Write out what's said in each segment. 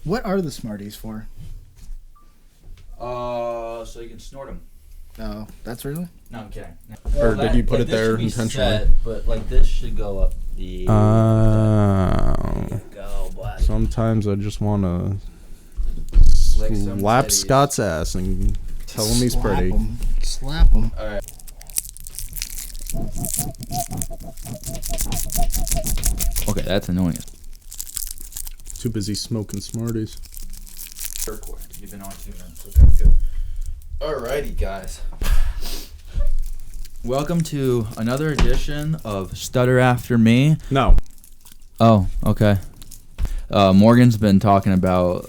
What are the Smarties for? So you can snort them. Oh, that's really? No, I'm kidding. Or did you put it there intentionally? But like this should go up the. Go, boy. Sometimes I just want to slap Scott's ass and tell him he's pretty. Slap him. All right. Okay, that's annoying. Too busy smoking Smarties. You've been on 2 minutes. Okay, good. Alrighty, guys. Welcome to another edition of Stutter After Me. No. Oh, okay. Morgan's been talking about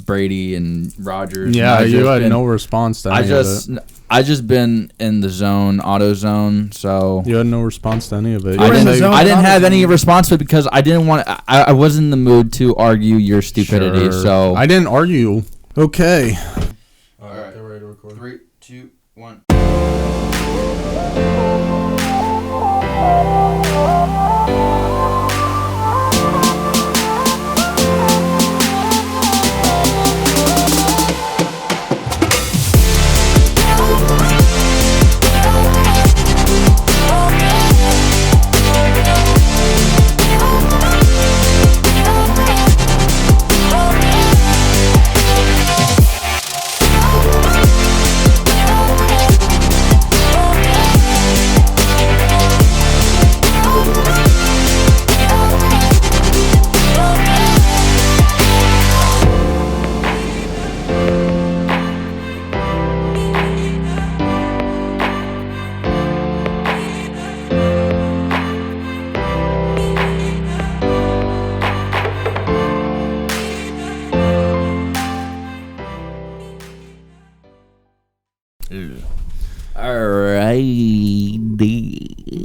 Brady and Rodgers. Yeah, you had no response to any of it. I just been in the zone, auto zone, so you had no response to any of it. I didn't have any response to it because I didn't want. I wasn't in the mood to argue your stupidity. Sure. So I didn't argue. Okay. All right, get ready to record. 3, 2, 1.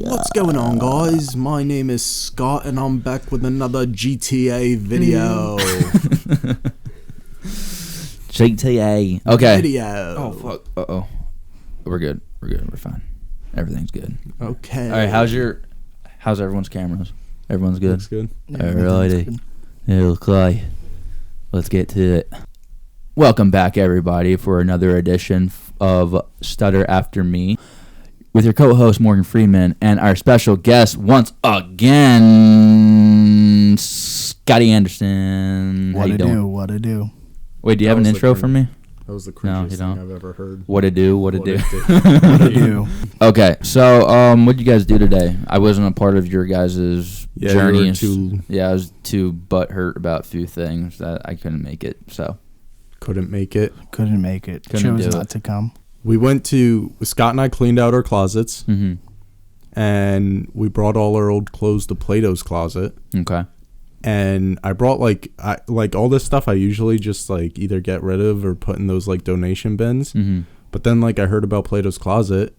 What's going on, guys? My name is Scott, and I'm back with another GTA video. GTA. Okay. Video. Oh fuck. Uh-oh. We're good. We're fine. Everything's good. Okay. All right. How's everyone's cameras? Everyone's good. Looks good. Alrighty. It'll fly. Let's get to it. Welcome back, everybody, for another edition of Stutter After Me with your co-host Morgan Freeman and our special guest once again, Scotty Anderson. What to do? What to do? Wait, do you have an intro for me? That was the No, cringiest you thing don't. I've ever heard. What to do? What to do? What to do? Okay, so what did you guys do today? I wasn't a part of your guys' journey. I was too butthurt about a few things that I couldn't make it. So Couldn't make it. Chose not to come. We went to Scott and I cleaned out our closets, Mm-hmm. and we brought all our old clothes to Plato's closet. Okay. And I brought like all this stuff I usually just like either get rid of or put in those like donation bins. Mm-hmm. But then like I heard about Plato's closet,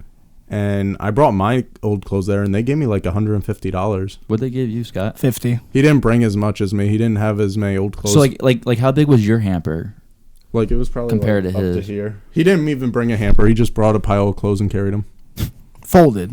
and I brought my old clothes there, and they gave me like $150. What'd they give you, Scott? 50. He didn't bring as much as me. He didn't have as many old clothes. So like how big was your hamper? Like it was probably compared like to up his. to here. He didn't even bring a hamper. He just brought a pile of clothes and carried them. Folded,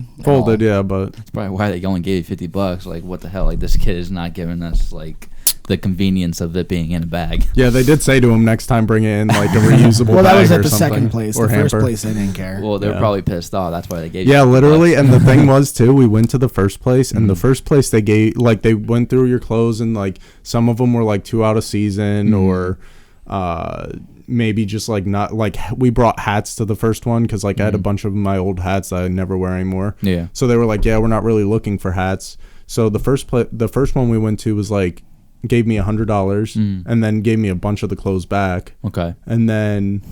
yeah, but That's probably why they only gave you $50. Like, what the hell? Like, this kid is not giving us like the convenience of it being in a bag. yeah, they did say to him next time bring it in like a reusable Well, that bag was at or the something, second place. or The hamper. first place, they didn't care. Well, they were Yeah. probably pissed off. That's why they gave. Yeah, you literally. $50. And the thing was too, we went to the first place, and the Mhm. first place they gave, like, they went through your clothes, and like some of them were like too out of season, Mhm. or maybe just like not like we brought hats to the first one because like I had a Mhm. bunch of my old hats that I never wear anymore. Yeah. So they were like, yeah, we're not really looking for hats. So the first one we went to was like gave me $100, Mm. and then gave me a bunch of the clothes back. Okay. And then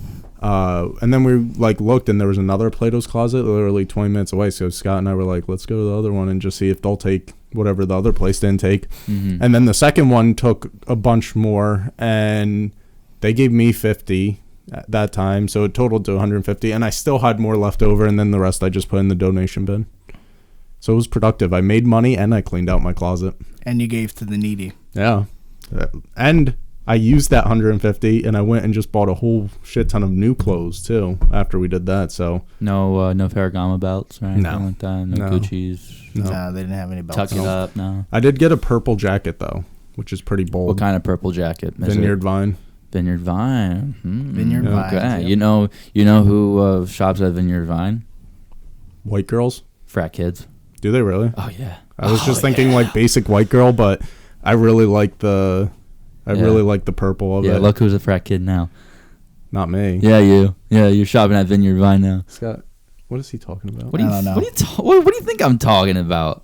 we like looked, and there was another Plato's closet literally 20 minutes away. So Scott and I were like, let's go to the other one and just see if they'll take whatever the other place didn't take. Mm-hmm. And then the second one took a bunch more, and they gave me 50 at that time. So it totaled to 150, and I still had more left over. And then the rest I just put in the donation bin. So it was productive. I made money and I cleaned out my closet. And you gave to the needy. Yeah. And I used that 150, and I went and just bought a whole shit ton of new clothes too after we did that. So No Ferragamo belts or anything No. like that. No No. Gucci's. no. No, they didn't have any belts. Tuck it up. No. I did get a purple jacket though, which is pretty bold. What kind of purple jacket? Vineyard Vine. Vineyard Vine. Vineyard Vine. Okay. Yep. You know who shops at Vineyard Vine? White girls? Frat kids. Do they really? Oh yeah. I was just thinking like basic white girl, but I really like the purple of it. Yeah, look who's a frat kid now. Not me. Yeah, you. Yeah, you're shopping at Vineyard Vine now. Scott, what is he talking about? I don't know. What do you think I'm talking about?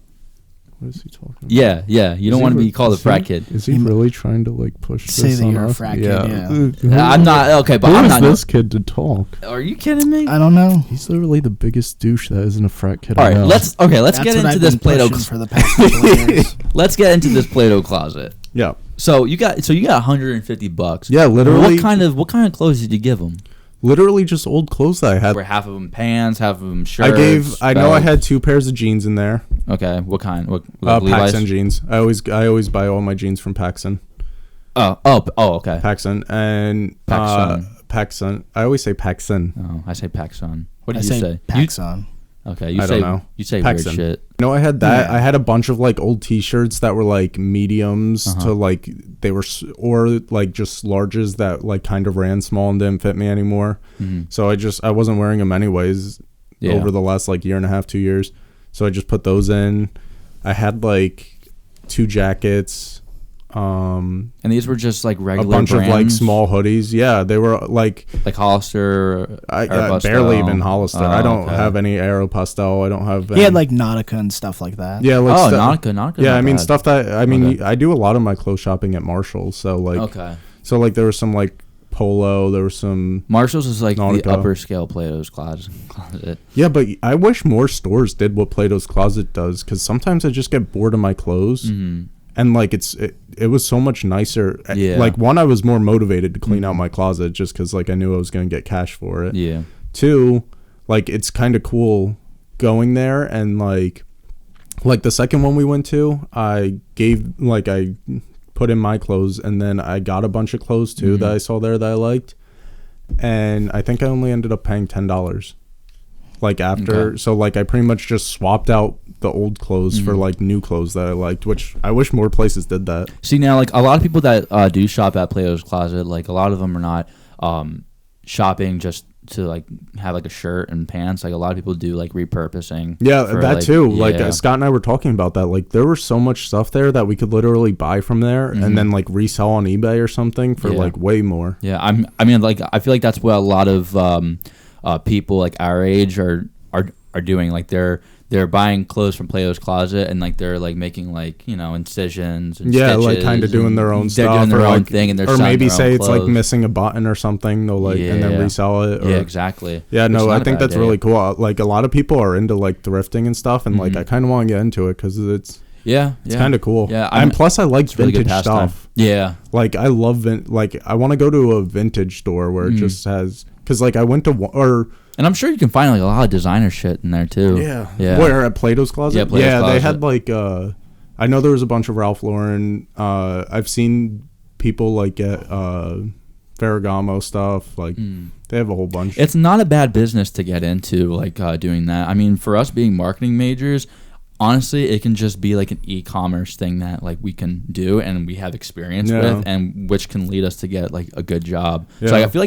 What is he talking about? Yeah. You don't want to be called a frat kid. Is he really trying to like push Say this that on you're a us? frat kid, I'm not okay, but Who I'm is not. this kid to talk? Are you kidding me? I don't know. He's literally the biggest douche that isn't a frat kid. All right, let's That's get what into I've this been Play-Doh. pushing for the past couple of years. Let's get into this Play-Doh closet. Yeah. So you got $150. Yeah, literally. What kind of clothes did you give them? Literally just old clothes that I had. Were half of them pants, half of them shirts? I know I had 2 pairs of jeans in there. Okay, what kind? What Levi's? PacSun jeans. I always buy all my jeans from PacSun. Oh, okay. PacSun and PacSun. I always say PacSun. Oh, I say PacSun. What do I you say? PacSun. Okay, I don't know. You say weird PacSun. shit. No, I had that. Yeah. I had a bunch of like old T-shirts that were like mediums to like they were or like just larges that like kind of ran small and didn't fit me anymore. Mm-hmm. So I wasn't wearing them anyways over the last like year and a half, 2 years. So I just put those in. I had like 2 jackets. And these were just like regular a bunch brands? of like small hoodies. Yeah, they were like Hollister. I Aeropostale. barely even Hollister. I don't okay. have any Aeropostale. I don't have. He had like Nautica and stuff like that. Yeah, like Nautica. Yeah, not I mean bad. stuff that Okay. I do a lot of my clothes shopping at Marshalls. So like So like there was some like Polo. There was some Marshalls is like Nautica. the upper scale Play-Doh's closet. Yeah, but I wish more stores did what Play-Doh's Closet does because sometimes I just get bored of my clothes. Mm-hmm. And like it was so much nicer. Yeah. Like one, I was more motivated to clean out my closet just because like I knew I was gonna get cash for it. Yeah. 2, like it's kind of cool going there and like the second one we went to, I put in my clothes and then I got a bunch of clothes too that I saw there that I liked, and I think I only ended up paying $10. Like after, so like I pretty much just swapped out the old clothes for like new clothes that I liked, which I wish more places did that. See, now like a lot of people that do shop at Play-Doh's Closet, like a lot of them are not shopping just to like have like a shirt and pants. Like a lot of people do like repurposing. Yeah, for, that like, too. yeah. Like Scott and I were talking about that. Like there was so much stuff there that we could literally buy from there and then like resell on eBay or something for like way more. Yeah, I mean, like I feel like that's what a lot of people like our age are doing. Like they're buying clothes from Play-Doh's Closet and like they're like making like, you know, incisions and yeah, stitches like kind of doing their own they're stuff. doing their or own like, thing and they're or selling maybe their say own it's like clothes. missing a button or something. They'll like and then resell it. Or, yeah, exactly. Yeah, Which no, is I not a think bad that's idea. really cool. Like a lot of people are into like thrifting and stuff, and like I kind of want to get into it because it's kind of cool. Yeah, and plus I like really good vintage pastime. stuff. Yeah, like I love like I want to go to a vintage store where it just has because like I went to and I'm sure you can find like a lot of designer shit in there too. Yeah. Yeah. Where at Play-Doh's Closet? Yeah, Play-Doh's They Closet. had like I know there was a bunch of Ralph Lauren. I've seen people like get Ferragamo stuff. Like they have a whole bunch. It's not a bad business to get into, like doing that. I mean, for us being marketing majors, honestly, it can just be like an e-commerce thing that like we can do and we have experience with, and which can lead us to get like a good job. So like, I feel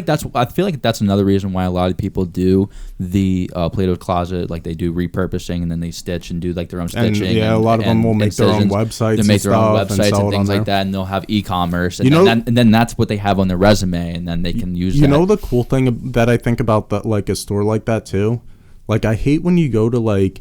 like that's another reason why a lot of people do the Play-Doh Closet. Like they do repurposing and then they stitch and do like their own stitching. And, a lot of them will make their own websites. They make their own websites and things like there. that, and they'll have e-commerce, and then that's what they have on their resume, and then they can use. You know the cool thing that I think about that, like a store like that too. Like I hate when you go to like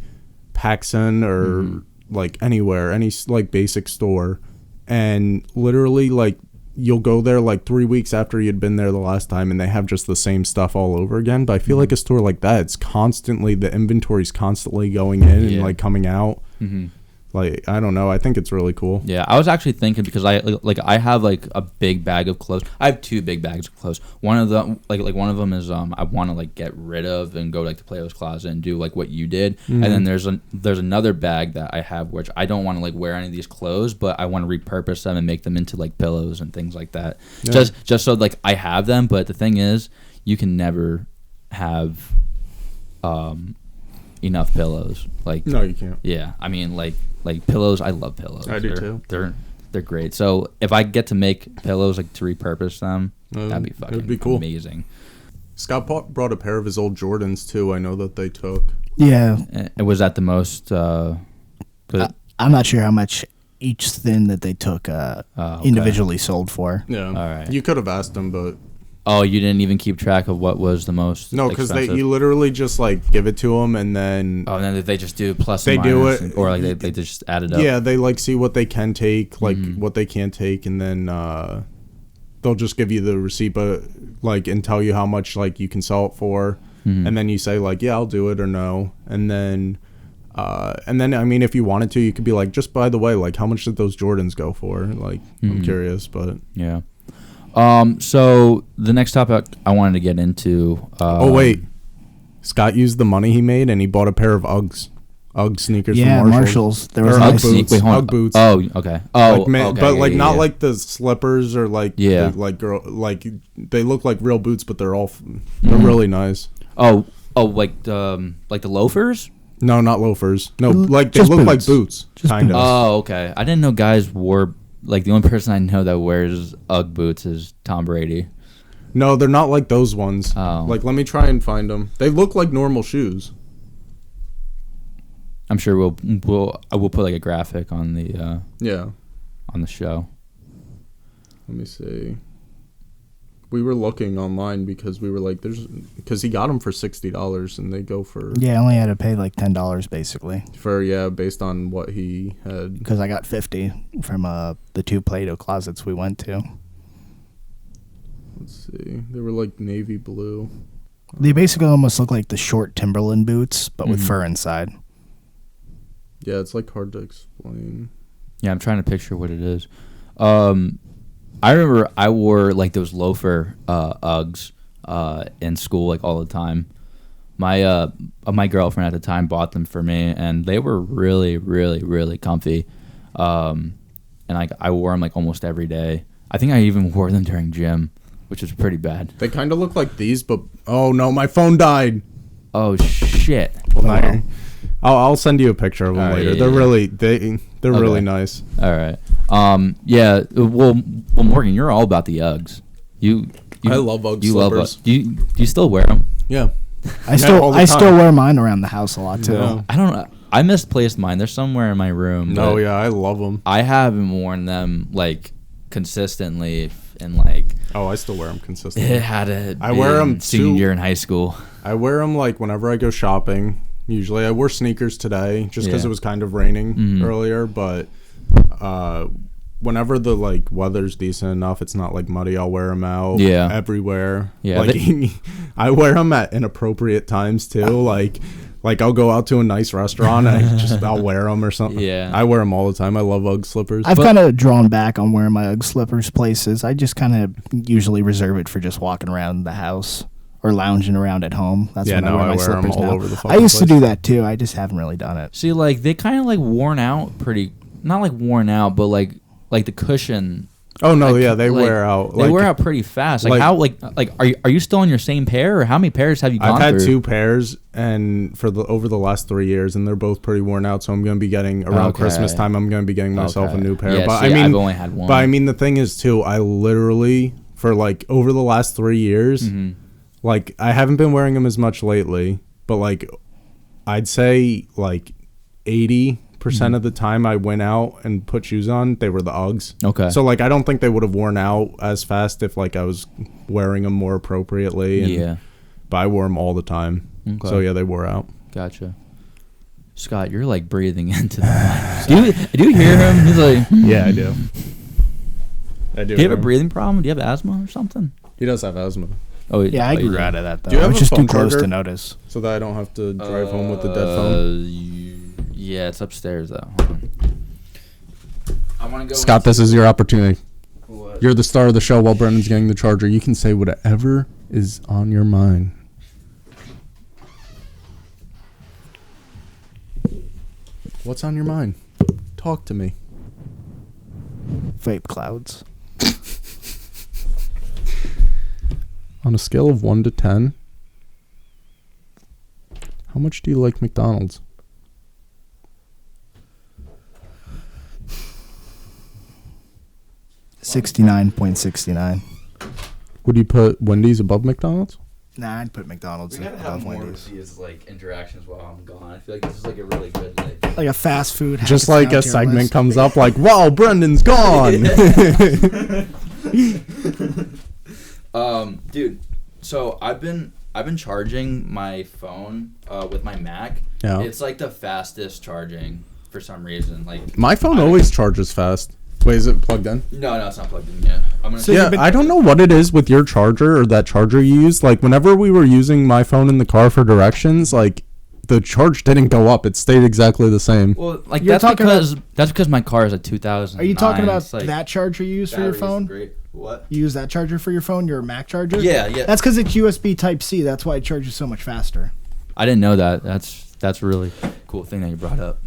PacSun or like anywhere, any like basic store, and literally like you'll go there like 3 weeks after you'd been there the last time and they have just the same stuff all over again. But I feel like a store like that, it's constantly, the inventory's constantly going in and like coming out. Like, I don't know. I think it's really cool. Yeah, I was actually thinking because I have like a big bag of clothes. I have 2 big bags of clothes. One of them one of them is I want to like get rid of and go like to Play-Doh's Closet and do like what you did. And then there's another bag that I have which I don't want to like wear any of these clothes, but I want to repurpose them and make them into like pillows and things like that. Yeah. Just so like I have them. But the thing is, you can never have enough pillows. Like no, you can't. Yeah, I mean like pillows. I love pillows. I do too. they're great. So if I get to make pillows like to repurpose them, that'd be fucking it'd be cool. amazing. Scott brought a pair of his old Jordans too. I know that they took. Yeah. And was that the most? I'm not sure how much each thin that they took okay. individually sold for. Yeah. All right. You could have asked him, but Oh, you didn't even keep track of what was the most? no, because expensive? you literally just like give it to them and then. Oh, and then they just do plus. They and do minus, it- or like they just add it up. Yeah, they like see what they can take, like Mhm. what they can't take, and then they'll just give you the receipt, but like and tell you how much like you can sell it for, Mhm. and then you say like yeah I'll do it or no, and then I mean if you wanted to you could be like just by the way like how much did those Jordans go for? Like I'm Mhm. curious, but Yeah. So the next topic I wanted to get into. oh wait, Scott used the money he made and he bought a pair of Ugg sneakers Yeah, from Marshalls. There was Or a Ugg nice, boots. Wait, hold on. Ugg boots. Oh, okay. Oh, okay. but like yeah, not yeah. like the slippers or like Yeah. like girl like they look like real boots, but they're they're Mhm. really nice. Oh, like the loafers. No, not loafers. No, like they Just look like boots. boots, Just kind of. Oh, okay. I didn't know guys wore like the only person I know that wears Ugg boots is Tom Brady. No, they're not like those ones. Oh. Like, let me try and find them. They look like normal shoes. I'm sure I will put like a graphic on the Yeah. show. Let me see. We were looking online because we were like, because he got them for $60 and they go for yeah, I only had to pay like $10 basically based on what he had. because I got 50 from the 2 Play-Doh closets we went to. Let's see. They were like navy blue. They basically almost look like the short Timberland boots, but with Mhm. fur inside. Yeah, it's like hard to explain. Yeah, I'm trying to picture what it is. I remember I wore like those loafer Uggs in school like all the time. My girlfriend at the time bought them for me, and they were really, really, really comfy. And I wore them like almost every day. I think I even wore them during gym, which was pretty bad. They kind of look like these, but oh no, my phone died. Oh shit! Hold on. I'll send you a picture of them All right, later. yeah, They're yeah. really they're really Okay. nice. All right. Yeah. Well, Morgan, you're all about the Uggs. You I love Ugg you love slippers. do you still wear them? Yeah. I still all the I time. still wear mine around the house a lot too. Yeah. I don't know. I misplaced mine. They're somewhere in my room. No, but yeah, I love them. I haven't worn them like consistently in like Oh, I still wear them consistently. it had a I wear 'em senior too. year in high school. I wear them like whenever I go shopping. Usually, I wore sneakers today just because Yeah. it was kind of raining Mhm. earlier. But whenever the like weather's decent enough, it's not like muddy. I'll wear them out. Yeah. everywhere. Yeah, like I wear them at inappropriate times too. Like I'll go out to a nice restaurant and I'll wear them or something. Yeah. I wear them all the time. I love Ugg slippers. I've kind of drawn back on wearing my Ugg slippers places. I just kind of usually reserve it for just walking around the house or lounging around at home. That's Yeah, when no, I wear I my wear 'em slippers all now. over the I fucking used to place. do that too. I just haven't really done it. See, like they kind of like worn out pretty. Not like worn out, but like the cushion. Oh no, like, yeah, they like, wear out. They wear out pretty fast. Like how like are you still on your same pair, or how many pairs have you gone I've had through? 2 pairs, and over the last 3 years, and they're both pretty worn out. So I'm going to be getting around Okay. Christmas time. I'm going to be getting myself Okay. a new pair. Yeah, but see, I mean, I've only had one. But I mean, the thing is too. I literally for like over the last 3 years, Mhm. like I haven't been wearing them as much lately. But like, I'd say like 80% of the time I went out and put shoes on, they were the Uggs. Okay. So like, I don't think they would have worn out as fast if like I was wearing them more appropriately. And, Yeah. But I wore them all the time. Okay. So yeah, they wore out. Gotcha. Scott, you're like breathing into the mic. Do you hear him? He's like, Yeah, I do. I do. do you have a breathing problem? Do you have asthma or something? He does have asthma. Oh Yeah, I you grew do. out of that though. Do you I have was a just too phone close charger? to notice. So that I don't have to drive home with the dead phone. Yeah, it's upstairs though. Hold on. I want to go. Scott, this is your opportunity. What? You're the star of the show while Brennan's getting the charger. You can say whatever is on your mind. What's on your mind? Talk to me. Vape clouds. On a scale of 1 to 10, how much do you like McDonald's? $69.69. Would you put Wendy's above McDonald's? Nah, I'd put McDonald's We gotta have above more of Wendy's. these like interactions while I'm gone. I feel like this is like a really good like. Like a fast food. Just like a segment comes up like, wow, Brendan's gone. Dude, so I've been charging my phone with my Mac. Yeah. It's like the fastest charging for some reason. Like My phone always charges fast. Wait, is it plugged in? no, it's not plugged in yet. I'm gonna. So Yeah, I don't know what it is with your charger or that charger you use. Like, whenever we were using my phone in the car for directions, like, the charge didn't go up. It stayed exactly the same. Well, like You're that's talking because my car is a 2000. Are you talking about that charger you use for your phone? Great. What? You use that charger for your phone, your Mac charger? Yeah. That's because it's USB Type-C. That's why it charges so much faster. I didn't know that. That's a really cool thing that you brought up.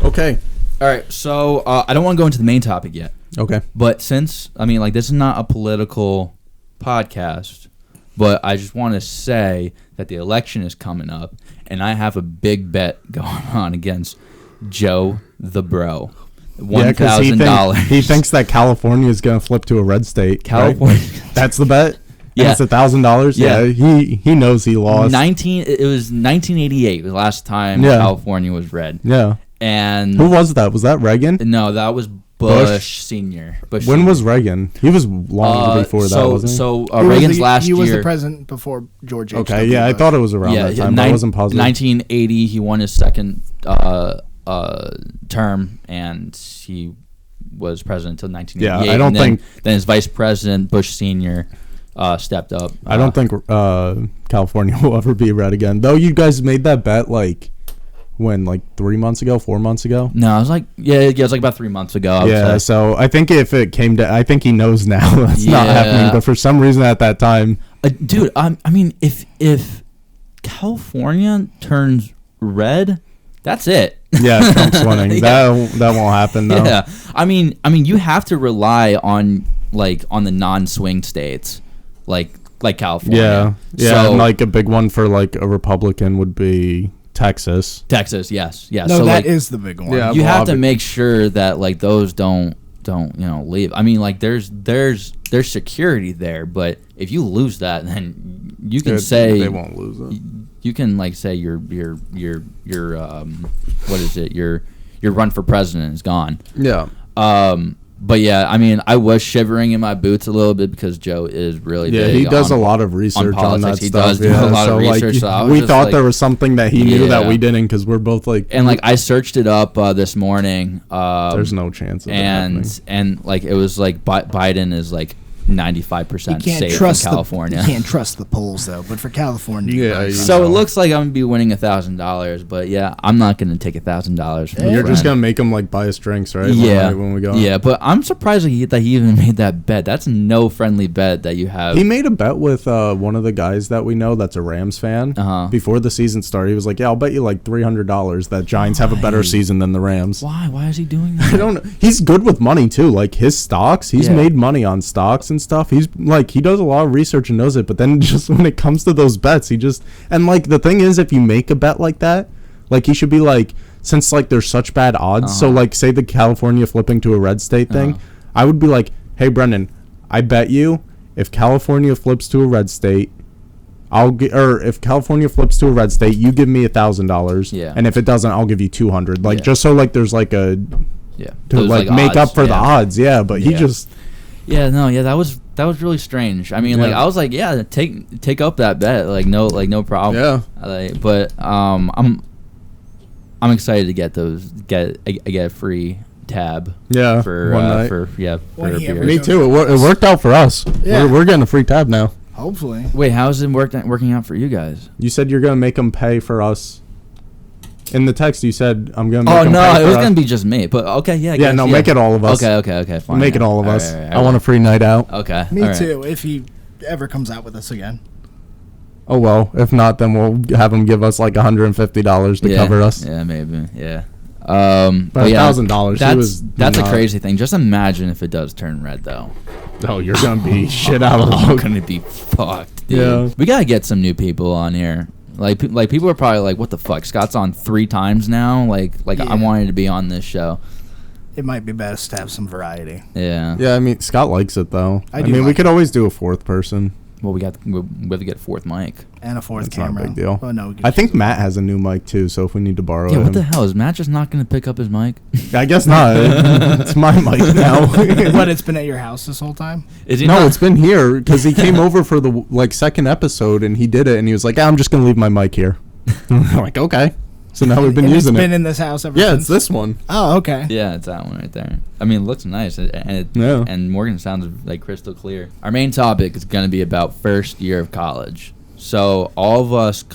Okay. All right, so I don't want to go into the main topic yet. Okay. But since, I mean, like, this is not a political podcast, but I just want to say that the election is coming up, and I have a big bet going on against Joe the Bro. $1,000. He thinks that California is going to flip to a red state. California. Right? That's the bet? Yeah. And it's $1,000? Yeah. He knows he lost. It was 1988, the last time Yeah. California was red. Yeah. And Who was that? Was that Reagan? no, that was Bush Senior. When Senior. was Reagan? He was long before that, wasn't he? So Reagan's last He year. was the president before George H. Okay, W. yeah, I Bush. thought it was around that time. But I wasn't positive. 1980, he won his second term, and he was president until 1988. Yeah, I don't and think- then his vice president Bush Senior stepped up. I don't think California will ever be red again. Though you guys made that bet like 3 months ago, 4 months ago? No, it was like it was like about 3 months ago. I would Yeah, say. so I think if it came to, I think he knows now that's not Yeah. happening. But for some reason at that time, Dude, I mean, if California turns red, that's it. yeah, Trump's winning. Yeah. That won't happen though. Yeah, I mean, you have to rely on the non-swing states, like California. Yeah, So, and like a big one for like a Republican would be Texas. Texas, yes. No, so that like, is the big one. Yeah. you have to obvi- make sure that like those don't leave. I mean, like there's security there, but if you lose that, then you can say they won't lose it. you can like say your what is it, your run for president is gone. Yeah. But yeah, I mean, I was shivering in my boots a little bit because Joe is really Yeah, big he does on a lot of research on that politics. He stuff. does do yeah, a lot of research, so I was we just thought like- there was something that he knew that Yeah. we didn't because we're both like, And like I searched it up this morning. there's no chance of it happening. and like it was like Biden is like 95% You can't safe trust in California. You can't trust the polls though, but for California, you Yeah, gotta you trust So know. it looks like I'm gonna be winning $1,000, but yeah, I'm not gonna take $1,000 from a You're just friend. gonna make him like buy us drinks, right? Yeah, when we go. yeah, but I'm surprised that he even made that bet. That's no friendly bet that you have. He made a bet with one of the guys that we know that's a Rams fan. Uh-huh. Before the season started, he was like, "Yeah, I'll bet you like $300 that Giants have a better Why? season than the Rams." Why? Why is he doing that? I don't know. He's good with money too. Like his stocks, he's Yeah. made money on stocks and stuff. He's like he does a lot of research and knows it. But then just when it comes to those bets, he just and like the thing is, if you make a bet like that, like he should be like, since like there's such bad odds. So like say the California flipping to a red state thing, I would be like, hey Brendan, I bet you if California flips to a red state, or if California flips to a red state, you give me $1,000. Yeah. And if it doesn't, I'll give you 200. Like Yeah. just so like there's like a Yeah, to Those, like make odds, up for the yeah. odds. Yeah, but he Yeah. just That was really strange. I mean, like Yeah. I was like, yeah, take up that bet, like no problem. Yeah. But I'm excited to get a free tab. Yeah, For one night. for When a he beer. ever- Me too. It worked out for us. Yeah. We're getting a free tab now. Hopefully. Wait, how's it working out for you guys? You said you're gonna make them pay for us. In the text, you said I'm gonna. Make Oh 'em no, pay it was for gonna us. be just me. But okay, yeah. I Yeah, guess, no, make it all of us. Okay, fine. Make it all of All us. right, I want a free night out. Okay. Me all right. too. If he ever comes out with us again. Oh well, if not, then we'll have him give us like $150 to Yeah, cover us. Yeah, maybe. Yeah. But yeah, $1,000. That's a crazy thing. Just imagine if it does turn red, though. Oh, you're gonna be shit out of I'm luck. gonna be fucked, dude. Yeah. We gotta get some new people on here. Like people are probably like, "What the fuck? Scott's on 3 times now." Like I Yeah. wanted to be on this show. It might be best to have some variety. Yeah. Yeah, I mean, Scott likes it, though. I I do mean, we like could always do a fourth person. Well, we have to get a fourth mic. And a fourth It's not a camera. big deal. Oh, no, we could I think use it. Matt has a new mic, too, so if we need to borrow Yeah, him. what the hell? Is Matt just not going to pick up his mic? I guess not. It's my mic now. What, it's been at your house this whole time? Is he No, not? it's been here because he came over for the second episode and he did it and he was like, I'm just gonna leave my mic here. I'm like, okay. So now we've been And using it's been it. in this house ever Yeah, since? it's this one. Oh, okay. Yeah, it's that one right there. I mean, it looks nice, Yeah. and Morgan sounds like crystal clear. Our main topic is going to be about first year of college. So all of us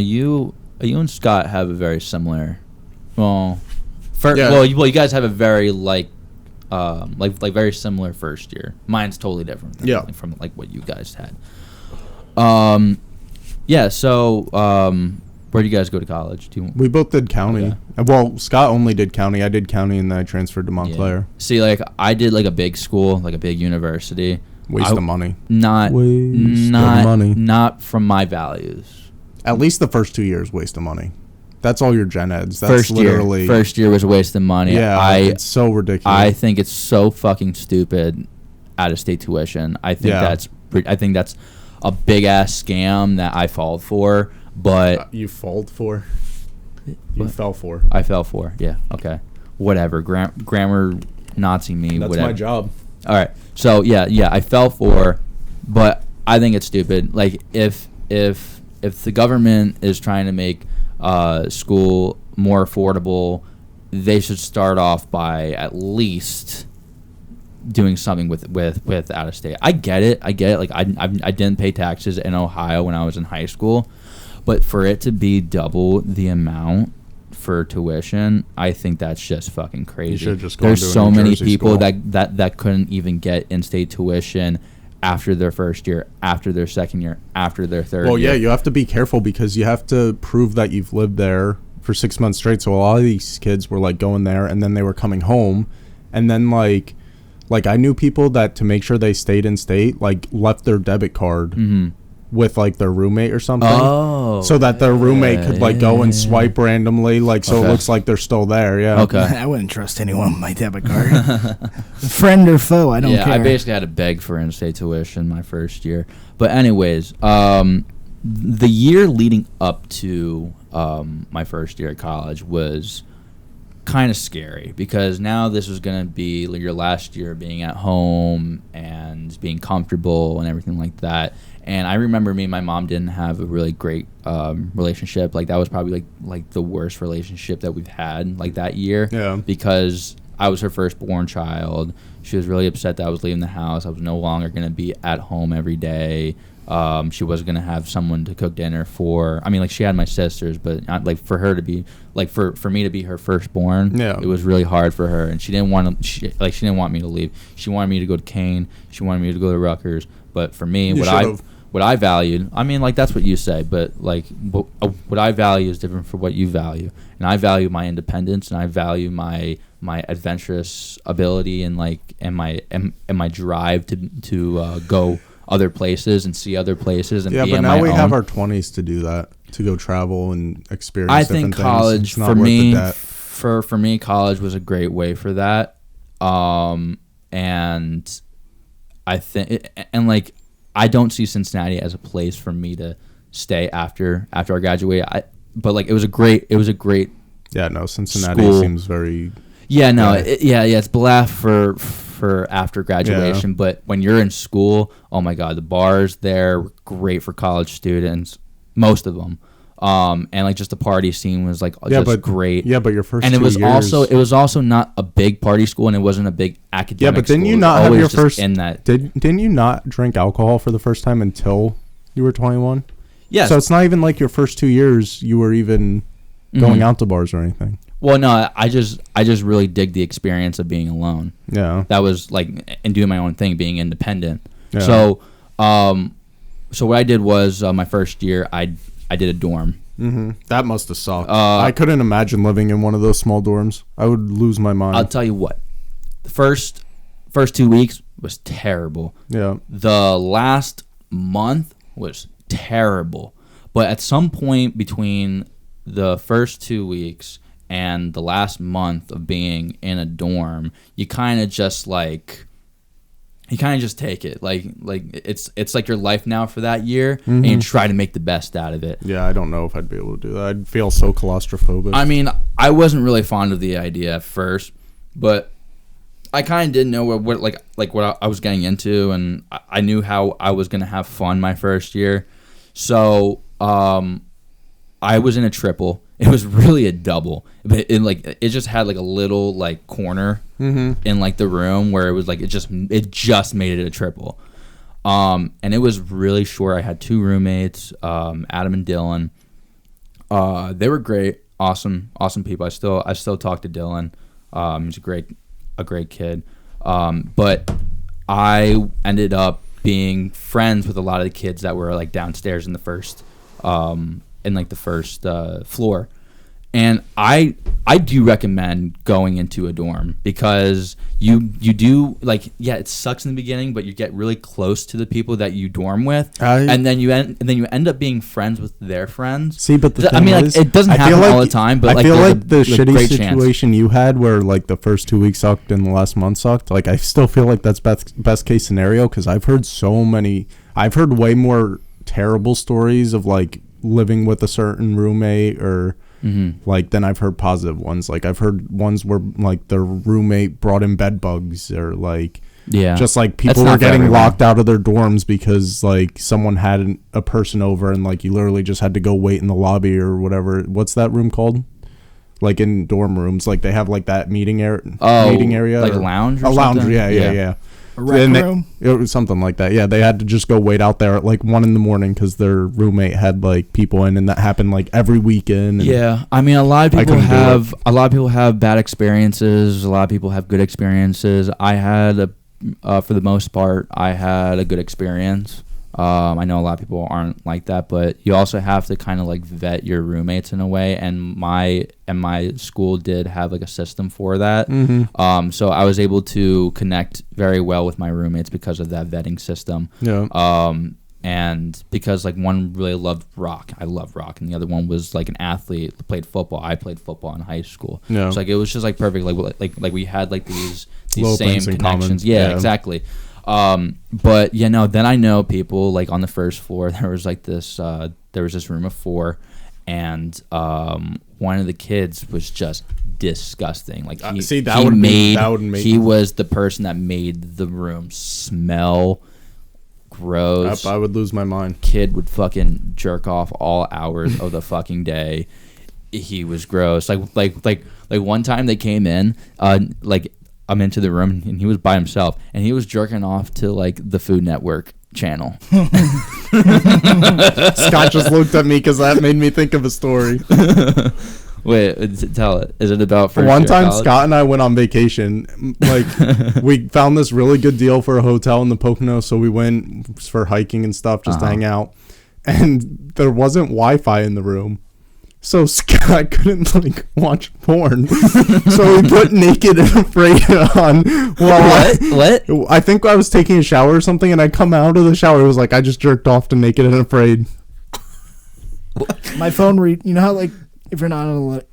you and Scott have a very similar, Yeah. you guys have a very like very similar first year. Mine's totally different. From what you guys had. Yeah. So where do you guys go to college? We both did county. Okay. Well, Scott only did county. I did county and then I transferred to Yeah. Montclair. See, like I did like a big school, like a big university. Waste of money. Not not from my values. At least the first 2 years, waste of money. That's all your gen eds. That's First literally. year was a waste of money. Yeah, it's so ridiculous. I think it's so fucking stupid. Out of state tuition. I think that's a big ass scam that I fall for. But you falled for. You What? fell for. I fell for. Yeah. Okay. Whatever. Grammar Nazi me. That's whatever. my job. All right. So yeah, I fell for, but I think it's stupid. Like if the government is trying to make school more affordable, they should start off by at least doing something with out of state. I get it. Like I didn't pay taxes in Ohio when I was in high school, but for it to be double the amount for tuition, I think that's just fucking crazy. You should just go There's into a so New many Jersey people school. that couldn't even get in-state tuition after their first year, after their second year, after their third year. Well, yeah, you have to be careful because you have to prove that you've lived there for 6 months straight. So a lot of these kids were like going there and then they were coming home, and then like I knew people that to make sure they stayed in state like left their debit card with like their roommate or something. Oh, So that their roommate could like go and swipe randomly, like so Okay. it looks like they're still there. Yeah. Okay. I wouldn't trust anyone with my debit card. Friend or foe, I don't care. I basically had to beg for in-state tuition my first year. But anyways, the year leading up to my first year at college was kind of scary because now this was going to be your last year being at home and being comfortable and everything like that. And I remember me and my mom didn't have a really great relationship. Like that was probably like the worst relationship that we've had like that year. Yeah. Because I was her firstborn child. She was really upset that I was leaving the house. I was no longer going to be at home every day. She wasn't going to have someone to cook dinner for. I mean, like she had my sisters, but not, like for her to be like for me to be her firstborn. Yeah. It was really hard for her, and she didn't want to. She didn't want me to leave. She wanted me to go to Kane. She wanted me to go to Rutgers. But for me, what I valued, I mean, like that's what you say, but like what I value is different from what you value, and I value my independence, and I value my adventurous ability, and my drive to go other places and see other places and Yeah, be but on now my we own. have our 20s to do that, to go travel and experience I different think college things. It's not for worth the me, debt. for me, college was a great way for that. And I think, and like, I don't see Cincinnati as a place for me to stay after I graduate. But like, it was a great. Yeah, no, Cincinnati school. seems very. Yeah, no, Yeah. it's blah for after graduation. Yeah. But when you're in school, oh my God, the bars there were great for college students, most of them. And like just the party scene was like great. Yeah, but your first and 2 it was years, also not a big party school, and it wasn't a big academic. Yeah, but didn't school. you It was not have always your just first in that? Didn't you not drink alcohol for the first time until you were 21? Yes. So it's not even like your first 2 years you were even going out to bars or anything. Well, no, I just really dig the experience of being alone. Yeah. That was like, and doing my own thing, being independent. Yeah. So, so what I did was my first year, I did a dorm. That must have sucked. I couldn't imagine living in one of those small dorms. I would lose my mind. I'll tell you what, the first 2 weeks was terrible. Yeah. The last month was terrible. But at some point between the first 2 weeks And the last month of being in a dorm, you kind of just like, you kind of just take it. Like it's like your life now for that year, and you try to make the best out of it. Yeah, I don't know if I'd be able to do that. I'd feel so claustrophobic. I mean, I wasn't really fond of the idea at first, but I kind of didn't know what I was getting into, and I knew how I was gonna have fun my first year. So I was in a triple. It was really a double, but it just had like a little like corner in like the room where it was like it just made it a triple. And it was really short. I had 2 roommates, Adam and Dylan. They were great, awesome people. I still talk to Dylan. He's a great kid. But I ended up being friends with a lot of the kids that were like downstairs in the first floor. And I do recommend going into a dorm because you do like, yeah, it sucks in the beginning, but you get really close to the people that you dorm with, and then you end up being friends with their friends. See, but the thing I mean, is, like, it doesn't happen all the time, but I feel like the shitty chance. situation you had where like the first 2 weeks sucked and the last month sucked, like I still feel like that's best case scenario, because I've heard way more terrible stories of like living with a certain roommate or like then I've heard positive ones. Like I've heard ones where like the roommate brought in bed bugs, or like just like people were getting locked out of their dorms because like someone had a person over and like you literally just had to go wait in the lobby or whatever. What's that room called? Like in dorm rooms, like they have like that meeting area, like a lounge. Or a something? lounge, yeah. A rec room? It was something like that. Yeah, they had to just go wait out there at like 1 a.m. because their roommate had like people in, and that happened like every weekend. Yeah, I mean, a lot of people have bad experiences. A lot of people have good experiences. I had for the most part, I had a good experience. I know a lot of people aren't like that, but you also have to kind of like vet your roommates in a way. And my school did have like a system for that. So I was able to connect very well with my roommates because of that vetting system. Yeah. And because like one really loved rock, I love rock, and the other one was like an athlete, played football. I played football in high school. Yeah. So like it was just like perfect. Like we had like these same connections. Yeah, exactly. But then I know people like on the first floor, there was this room of 4, and one of the kids was just disgusting. Like he was the person that made the room smell gross. I would lose my mind. Kid would fucking jerk off all hours of the fucking day. He was gross. Like one time they came in, I'm into the room and he was by himself and he was jerking off to like the Food Network channel. Scott just looked at me because that made me think of a story. Wait, tell it. Is it about first One year time college? Scott and I went on vacation. Like we found this really good deal for a hotel in the Poconos, so we went for hiking and stuff just to hang out. And there wasn't Wi-Fi in the room. So Scott couldn't like watch porn, so we put Naked and Afraid on. What? I think I was taking a shower or something, and I come out of the shower. It was like I just jerked off to Naked and Afraid. My phone you know how like if you're not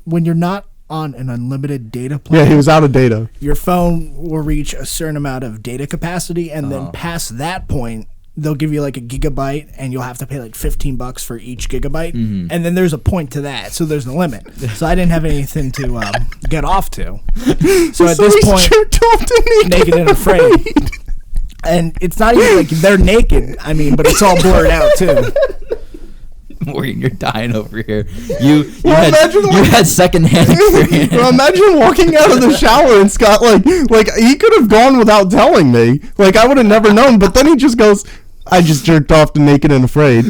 when you're not on an unlimited data plan. Yeah, he was out of data. Your phone will reach a certain amount of data capacity, and then past that point, they'll give you like a gigabyte, and you'll have to pay like $15 for each gigabyte, and then there's a point to that, so there's no limit. So I didn't have anything to get off to. So at this point, Naked and Afraid, and it's not even like they're naked. I mean, but it's all blurred out too. Morgan, you're dying over here. You had secondhand experience. Well, imagine walking out of the shower and Scott like he could have gone without telling me. Like I would have never known. But then he just goes, "I just jerked off to Naked and Afraid."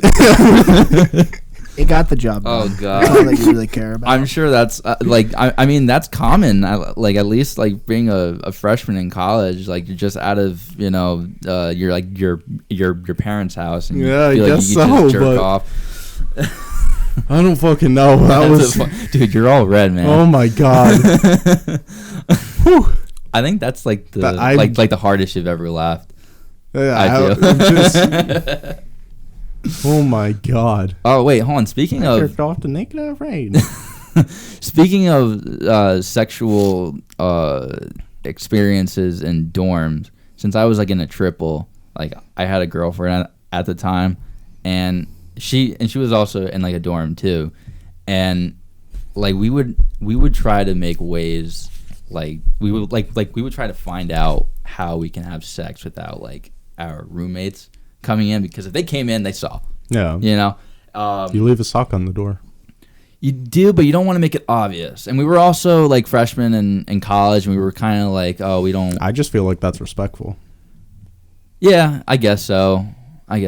It got the job done. Oh God, that's all that you really care about. I'm sure that's I mean that's common. Like at least like being a freshman in college, like you're just out of you're like your parents' house, and yeah, you feel I like guess you so. just jerk off. I don't fucking know. Dude, you're all red, man. Oh my God. I think that's like the hardest you've ever laughed. Yeah, oh my God. Oh wait, hold on. Speaking of jerked off to Naked and Afraid. Speaking of sexual experiences in dorms, since I was like in a triple, like I had a girlfriend at the time, and she was also in like a dorm too, and like we would try to make ways, like we would try to find out how we can have sex without like our roommates coming in, because if they came in, they saw. Yeah. You know. You leave a sock on the door. You do, but you don't want to make it obvious. And we were also like freshmen in college, and we were kind of like, oh, we don't. I just feel like that's respectful. Yeah, I guess so. Or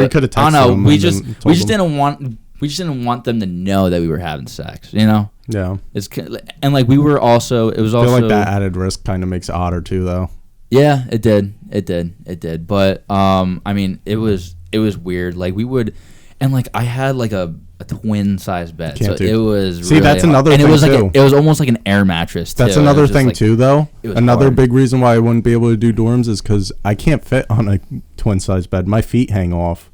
you could have texted I don't know. them. We just didn't want them to know that we were having sex. You know. Yeah. And like we were also. It was also. I feel like that added risk kind of makes it odder too, though. Yeah, it did. But I mean, it was weird. Like we would, and like I had like a twin size bed, so it was. See, really that's another thing, and it was too. Like it was almost like an air mattress. That's another thing too, though. Another big reason why I wouldn't be able to do dorms is because I can't fit on a twin size bed. My feet hang off.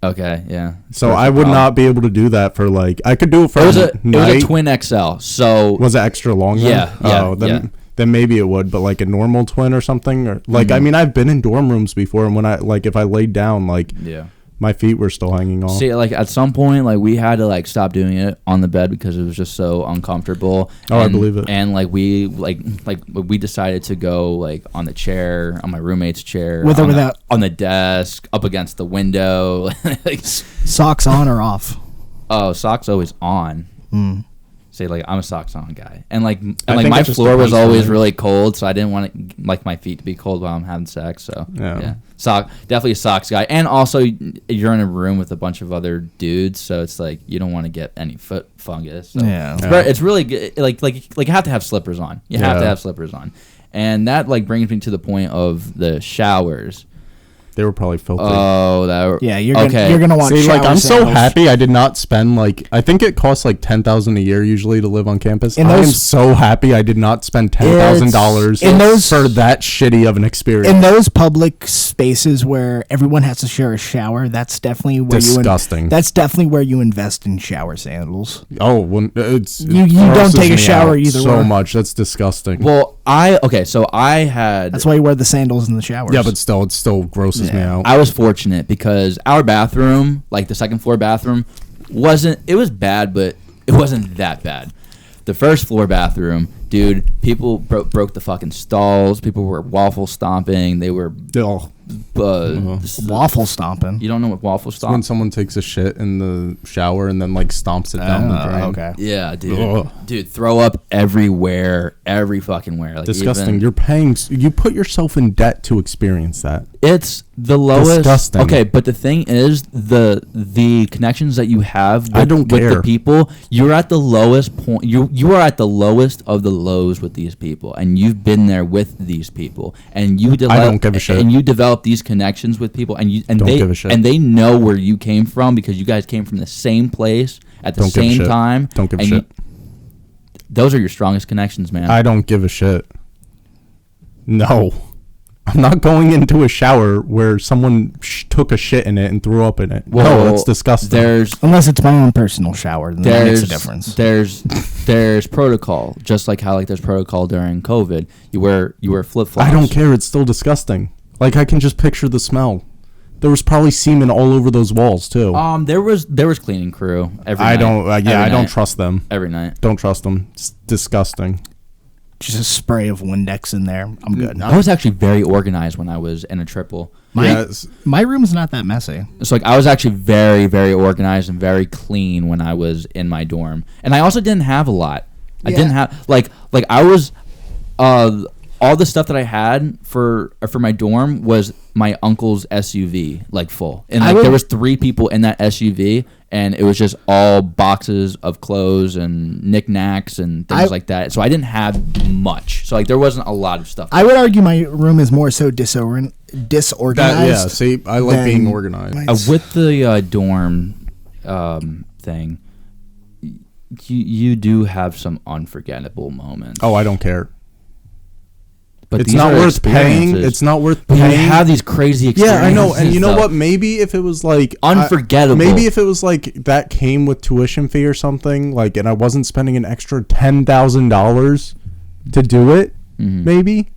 Okay, yeah. So I would not be able to do that for like. I could do it for it was a twin XL. So was it extra long? Yeah. Then maybe it would, but like a normal twin or something, or like I mean, I've been in dorm rooms before, and when I like if I laid down, like my feet were still hanging off. See, like at some point, like we had to like stop doing it on the bed because it was just so uncomfortable. I believe it. And like we we decided to go like on the chair, on my roommate's chair, with or without on the desk, up against the window. Like, socks on or off? Oh, socks always on. Say like I'm a socks on guy, and like my floor was always really cold, so I didn't want like my feet to be cold while I'm having sex. So yeah. Definitely a socks guy, and also you're in a room with a bunch of other dudes, so it's like you don't want to get any foot fungus. So it's really good. Like you have to have slippers on. You have to have slippers on, and that like brings me to the point of the showers. They were probably filthy. Oh, you're gonna want. See, like I'm so happy I did not spend like I think it costs like $10,000 a year usually to live on campus. I am so happy I did not spend $10,000 for that shitty of an experience. In those public spaces where everyone has to share a shower, that's definitely where disgusting. That's definitely where you invest in shower sandals. Oh, well, it's you don't take a shower either. So much that's disgusting. Well, so I had. That's why you wear the sandals in the showers. Yeah, but still, it still grosses me out. I was fortunate because our bathroom, like the second floor bathroom, it was bad, but it wasn't that bad. The first floor bathroom, dude, people broke the fucking stalls. People were waffle stomping. They were waffle stomping. You don't know what waffle stomp? When someone takes a shit in the shower and then like stomps it down the drain. Okay. Yeah, dude. Dude, throw up everywhere, every fucking where. Like, disgusting. You're paying. You put yourself in debt to experience that. It's the lowest. Disgusting. Okay, but the thing is, the connections that you have with the people, you're at the lowest point. You are at the lowest of the lows with these people, and you've been there with these people, and I don't give a shit. And you develop these connections with people, and give a shit. And they know where you came from because you guys came from the same place at the same time. Don't give a shit. Those are your strongest connections, man. I don't give a shit. No. I'm not going into a shower where someone took a shit in it and threw up in it. Well, no, that's disgusting. Unless it's my own personal shower, then that makes a difference. There's protocol, just like how like there's protocol during COVID. You wear flip flops. I don't care. It's still disgusting. Like I can just picture the smell. There was probably semen all over those walls too. There was cleaning crew every night. I don't trust them. Every night. Don't trust them. It's disgusting. Just a spray of Windex in there. I'm good. I was actually very organized when I was in a triple. My room's not that messy. So like I was actually very, very organized and very clean when I was in my dorm. And I also didn't have a lot. I didn't have like I was all the stuff that I had for my dorm was my uncle's SUV, like full. And like there was 3 people in that SUV, and it was just all boxes of clothes and knickknacks and things like that. So I didn't have much. So like there wasn't a lot of stuff. I would argue my room is more so disorganized. See, I like being organized. With the dorm thing, you do have some unforgettable moments. Oh, I don't care. But it's these not are worth paying. experiences. It's not worth But paying. you have these crazy experiences. Yeah, I know. And you know though. what? Maybe if it was like Unforgettable. maybe if it was like that came with tuition fee or something, like, and I wasn't spending an extra $10,000 to do it, maybe.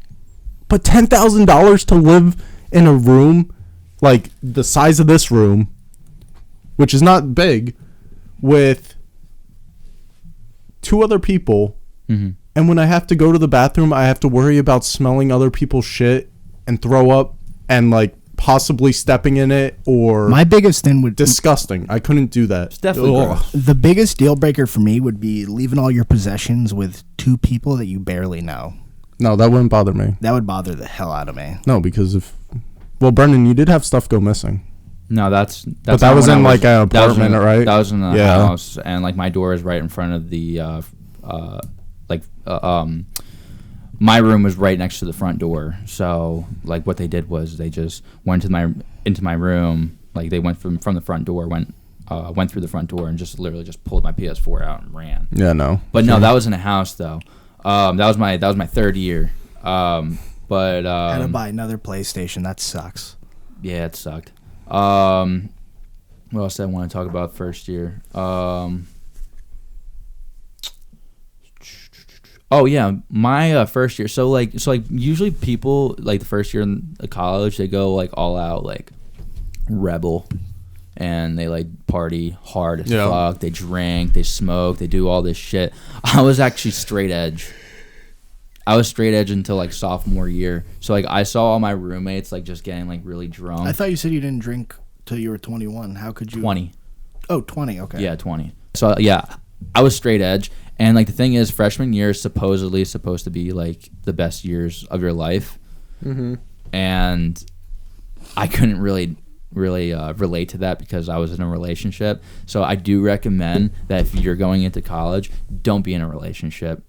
But $10,000 to live in a room like the size of this room, which is not big, with 2 other people. And when I have to go to the bathroom, I have to worry about smelling other people's shit and throw up and like possibly stepping in it or My biggest thing would disgusting. I couldn't do that. It's definitely gross. the biggest deal breaker for me would be leaving all your possessions with 2 people that you barely know. No, that wouldn't bother me. That would bother the hell out of me. No, because well, Brendan, you did have stuff go missing. No, that's But that was in like an apartment, right? That was in a house, and like my door is right in front of the my room was right next to the front door. So like what they did was they just went into my room, like they went from the front door, went through the front door and just literally just pulled my PS4 out and ran. Yeah, no. But no, that was in a house though. That was my 3rd year. But Had to buy another PlayStation. That sucks. yeah, it sucked. What else did I want to talk about first year? Oh yeah, my first year. So usually people like the first year in college, they go like all out like rebel, and they like party hard as fuck. They drink, they smoke, they do all this shit. I was actually straight edge. I was straight edge until like sophomore year. So like I saw all my roommates like just getting like really drunk. I thought you said you didn't drink till you were 21. How could you? 20. Oh, 20. Okay. Yeah, 20. So yeah, I was straight edge. And like the thing is, freshman year is supposedly supposed to be like the best years of your life. And I couldn't really relate to that because I was in a relationship. So I do recommend that if you're going into college, don't be in a relationship.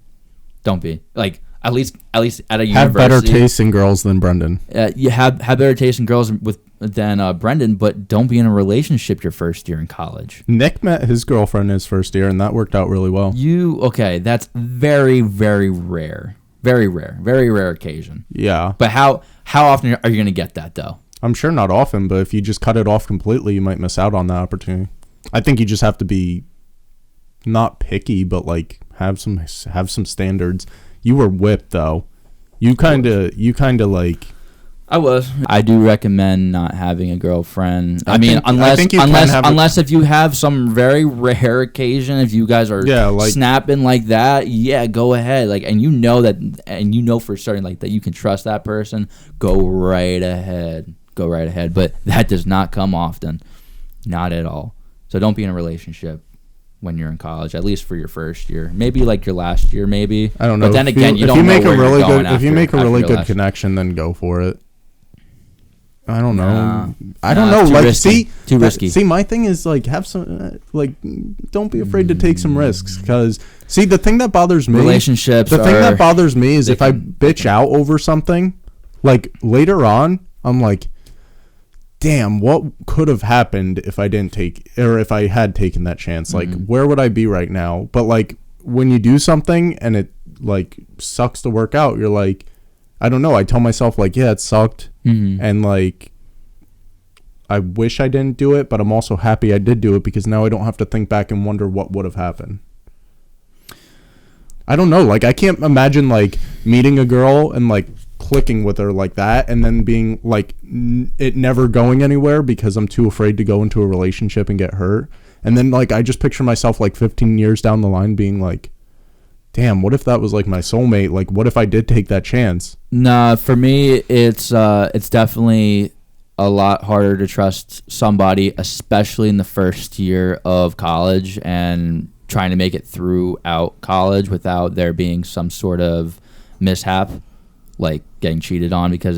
Don't be like at least at a university. Have better taste in girls than Brendan. You have better taste in girls than Brendan, but don't be in a relationship your first year in college. Nick met his girlfriend his first year, and that worked out really well. That's very, very rare. Very rare occasion. Yeah. But how often are you going to get that, though? I'm sure not often, but if you just cut it off completely, you might miss out on that opportunity. I think you just have to be not picky, but like have some standards. You were whipped, though. You kind of like... I was. I do recommend not having a girlfriend. Unless if you have some very rare occasion, if you guys are snapping like that, go ahead. Like, and you know for certain like that you can trust that person. Go right ahead. But that does not come often, not at all. So don't be in a relationship when you're in college, at least for your first year. Maybe like your last year, maybe. I don't know. But then again, you don't know where you're going after. If you make a really good connection, then go for it. I don't know. I don't know. Like, too risky. See, my thing is like have some don't be afraid to take some risks because the thing that bothers me. Relationships. The thing that bothers me is if I bitch out over something, like later on, I'm like, damn, what could have happened if I didn't take or if I had taken that chance? Like, where would I be right now? But like when you do something and it like sucks to work out, you're like, I don't know. I tell myself like, yeah, it sucked. And like, I wish I didn't do it, but I'm also happy I did do it because now I don't have to think back and wonder what would have happened. I don't know. Like, I can't imagine like meeting a girl and like clicking with her like that and then being like it never going anywhere because I'm too afraid to go into a relationship and get hurt. And then like, I just picture myself like 15 years down the line being like, damn, what if that was like my soulmate? Like, what if I did take that chance? Nah, for me, it's definitely a lot harder to trust somebody, especially in the first year of college and trying to make it throughout college without there being some sort of mishap, like getting cheated on, because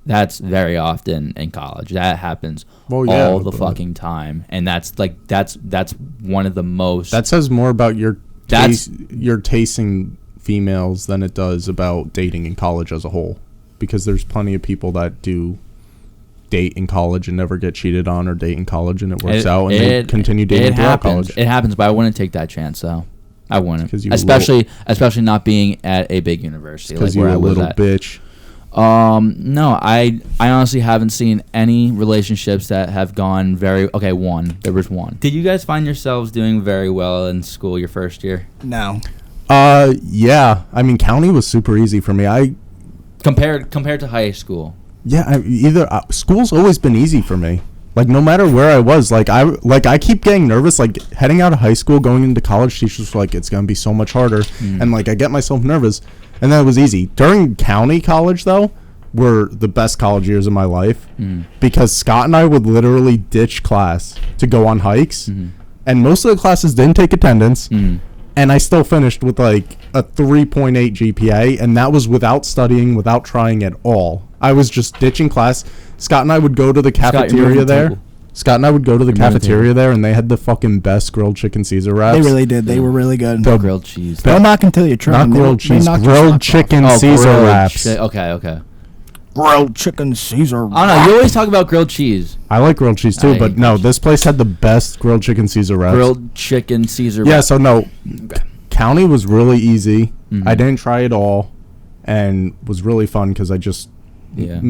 that's very often in college. That happens all the fucking time, and that's one of the most. That says more about your tasting females than it does about dating in college as a whole, because there's plenty of people that do date in college and never get cheated on, or date in college and it works out and they continue dating throughout college. It happens, but I wouldn't take that chance though. I wouldn't, especially not being at a big university because like you're a little bitch. No, I honestly haven't seen any relationships that have gone one. There was one. Did you guys find yourselves doing very well in school your first year? No. Yeah. I mean, county was super easy for me. Compared to high school. Yeah, school's always been easy for me. Like, no matter where I was, I keep getting nervous, like, heading out of high school, going into college, teachers were like, it's going to be so much harder. And, like, I get myself nervous. And then it was easy. During county college, though, were the best college years of my life. Because Scott and I would literally ditch class to go on hikes. And most of the classes didn't take attendance. And I still finished with, like, a 3.8 GPA. And that was without studying, without trying at all. I was just ditching class. Scott and I would go to the cafeteria there. Scott and I would go to the cafeteria there, and they had the fucking best grilled chicken Caesar wraps. They really did. They were really good. The grilled cheese. Don't knock until you try. Not grilled cheese. Grilled chicken Caesar wraps. Okay. Grilled chicken Caesar wraps. I don't know. You always talk about grilled cheese. I like grilled cheese too, but no, this place had the best grilled chicken Caesar wraps. Grilled chicken Caesar wraps. Yeah, so no, county was really easy. I didn't try it all, and was really fun because I just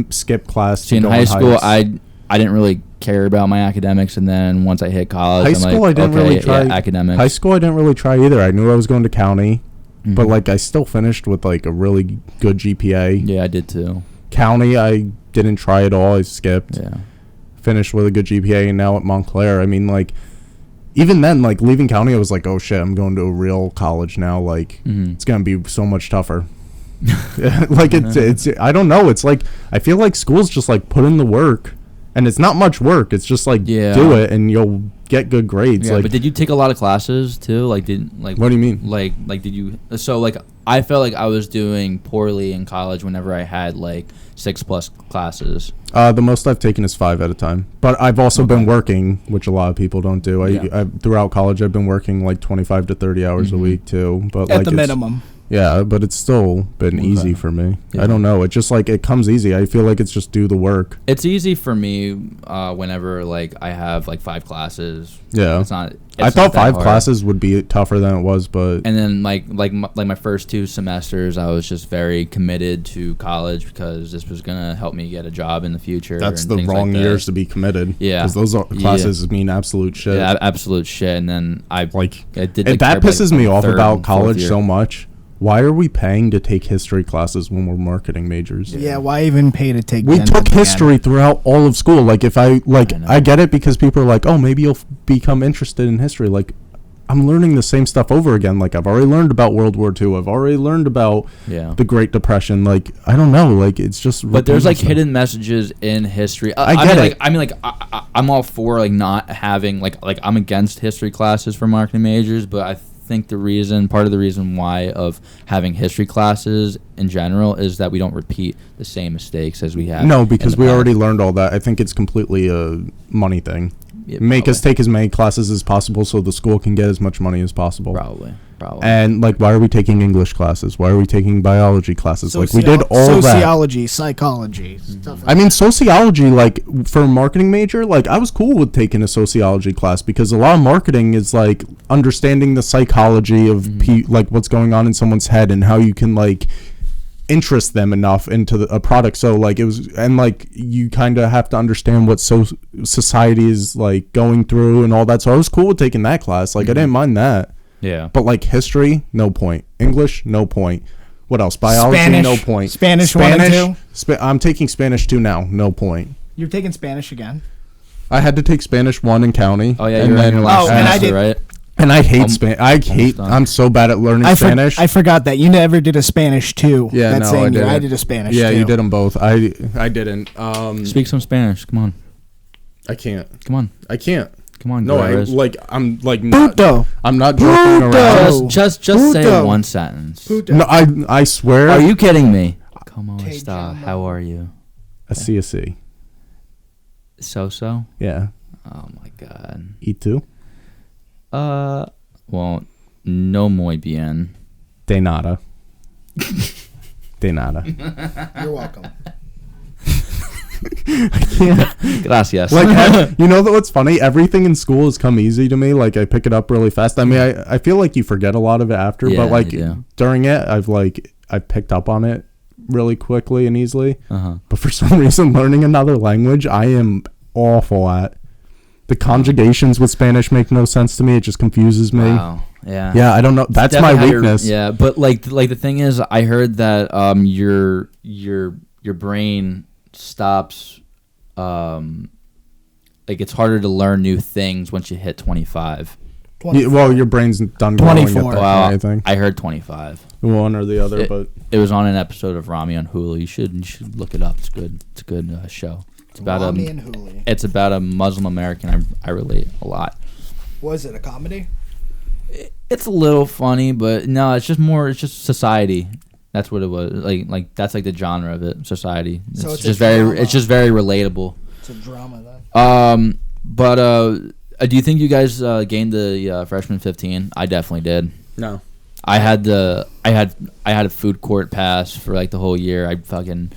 skipped class. See, in high school, I didn't really care about my academics, and then once I hit college, I didn't really try academics. High school, I didn't really try either. I knew I was going to county, but like I still finished with like a really good GPA. Yeah, I did too. County, I didn't try at all. I skipped. Yeah. Finished with a good GPA, and now at Montclair, I mean, like, even then, like, leaving county, I was like, oh shit, I'm going to a real college now. Like, it's gonna be so much tougher. Like, it's I don't know. It's like, I feel like school's just like put in the work, and it's not much work. It's just like do it, and you'll get good grades. Yeah, like, but did you take a lot of classes too? Like, what do you mean? Like did you? So like, I felt like I was doing poorly in college whenever I had like 6+ classes. The most I've taken is 5 at a time. But I've also been working, which a lot of people don't do. I throughout college, I've been working like 25 to 30 hours a week too. But at like the minimum. Yeah, but it's still been easy for me. Yeah. I don't know. It's just like it comes easy. I feel like it's just do the work. It's easy for me whenever like I have like 5 classes. Yeah, it's not. I thought 5 classes would be tougher than it was, but and then like my first 2 semesters, I was just very committed to college because this was gonna help me get a job in the future. That's the wrong years to be committed. Yeah, because those classes mean absolute shit. Yeah, absolute shit. And then I did. Like, that pisses me off about college so much. Why are we paying to take history classes when we're marketing majors? Yeah, why even pay to take? We took history throughout all of school. Like, if I get it because people are like, oh, maybe you'll become interested in history. Like, I'm learning the same stuff over again. Like, I've already learned about World War II. I've already learned about the Great Depression. Like, I don't know. Like, it's just. But there's like hidden messages in history. I mean, I'm all for like not having like I'm against history classes for marketing majors, but I think part of the reason why of having history classes in general is that we don't repeat the same mistakes as we have. No, because we already learned all that. I think it's completely a money thing. Yeah, make us take as many classes as possible so the school can get as much money as possible. Probably. And like, why are we taking English classes? Why are we taking biology classes? Like, we did all that. Sociology, psychology, stuff like I mean, sociology, like, for a marketing major, like, I was cool with taking a sociology class because a lot of marketing is like understanding the psychology of like what's going on in someone's head and how you can like interest them enough into a product. So like it was, and like you kind of have to understand what society is like going through and all that. So I was cool with taking that class. Like I didn't mind that. Yeah. But like history, no point. English, no point. What else? Biology, Spanish, no point. Spanish 1 and 2. I'm taking Spanish 2 now, no point. You're taking Spanish again? I had to take Spanish 1 in county. Oh yeah, you're in your last semester, right? And I hate Spanish. I'm so bad at learning Spanish. I forgot that you never did a Spanish 2. Yeah, no, I didn't. I did a Spanish 2. Yeah, you did them both. I didn't. Speak some Spanish. Come on. I can't. Come on. I can't. Come on. No, I'm not joking around. Just say one sentence. Puto. No, I swear. Are you kidding me? Come on, stop. How are you? A C. So? Yeah. Oh my god. E2? Well, no muy bien. De nada. You're welcome. I can't. Gracias. Like, you know what's funny? Everything in school has come easy to me. Like, I pick it up really fast. I mean, I feel like you forget a lot of it after, but like during it, I've picked up on it really quickly and easily. Uh-huh. But for some reason, learning another language, I am awful at. The conjugations with Spanish make no sense to me. It just confuses me. Wow. Yeah. Yeah, I don't know. That's my weakness. Yeah, but like the thing is, I heard that your brain stops. Like it's harder to learn new things once you hit 25. Yeah, well, your brain's done growing at 24. that Wow, point, I think. I heard 25. One or the other, but It was on an episode of Rami on Hulu. You should look it up. It's good. It's a good show. It's about Rami and Hulu. It's about a Muslim American. I relate a lot. Was it a comedy? It's a little funny, but no, it's just society. That's what it was. Like that's like the genre of it, society. So it's just a drama. it's just very relatable. It's a drama then. But do you think you guys gained the freshman 15? I definitely did. no. I had a food court pass for like the whole year. I fucking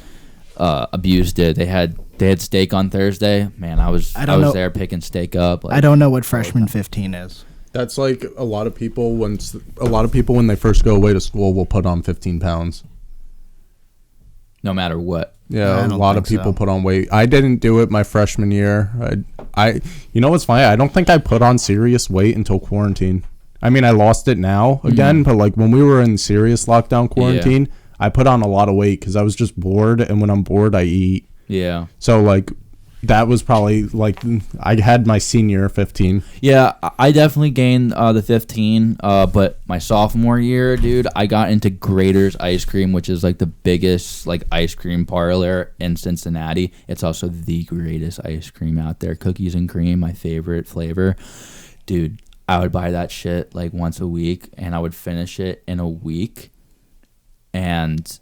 abused it. They had steak on Thursday. Man, I was there picking steak up. Like, I don't know what freshman 15 is. That's like a lot of people when they first go away to school will put on 15 pounds. no matter what. Yeah, I a don't lot of think people so. put on weight. I didn't do it my freshman year. I you know what's funny? I don't think I put on serious weight until quarantine. I mean, I lost it now again, but like when we were in serious lockdown quarantine, I put on a lot of weight because I was just bored, and when I'm bored, I eat. Yeah. So like that was probably like I had my senior 15. Yeah, I definitely gained the 15, but my sophomore year, dude, I got into Grater's Ice Cream, which is like the biggest like ice cream parlor in Cincinnati. It's also the greatest ice cream out there. Cookies and cream, my favorite flavor. Dude, I would buy that shit like once a week, and I would finish it in a week, and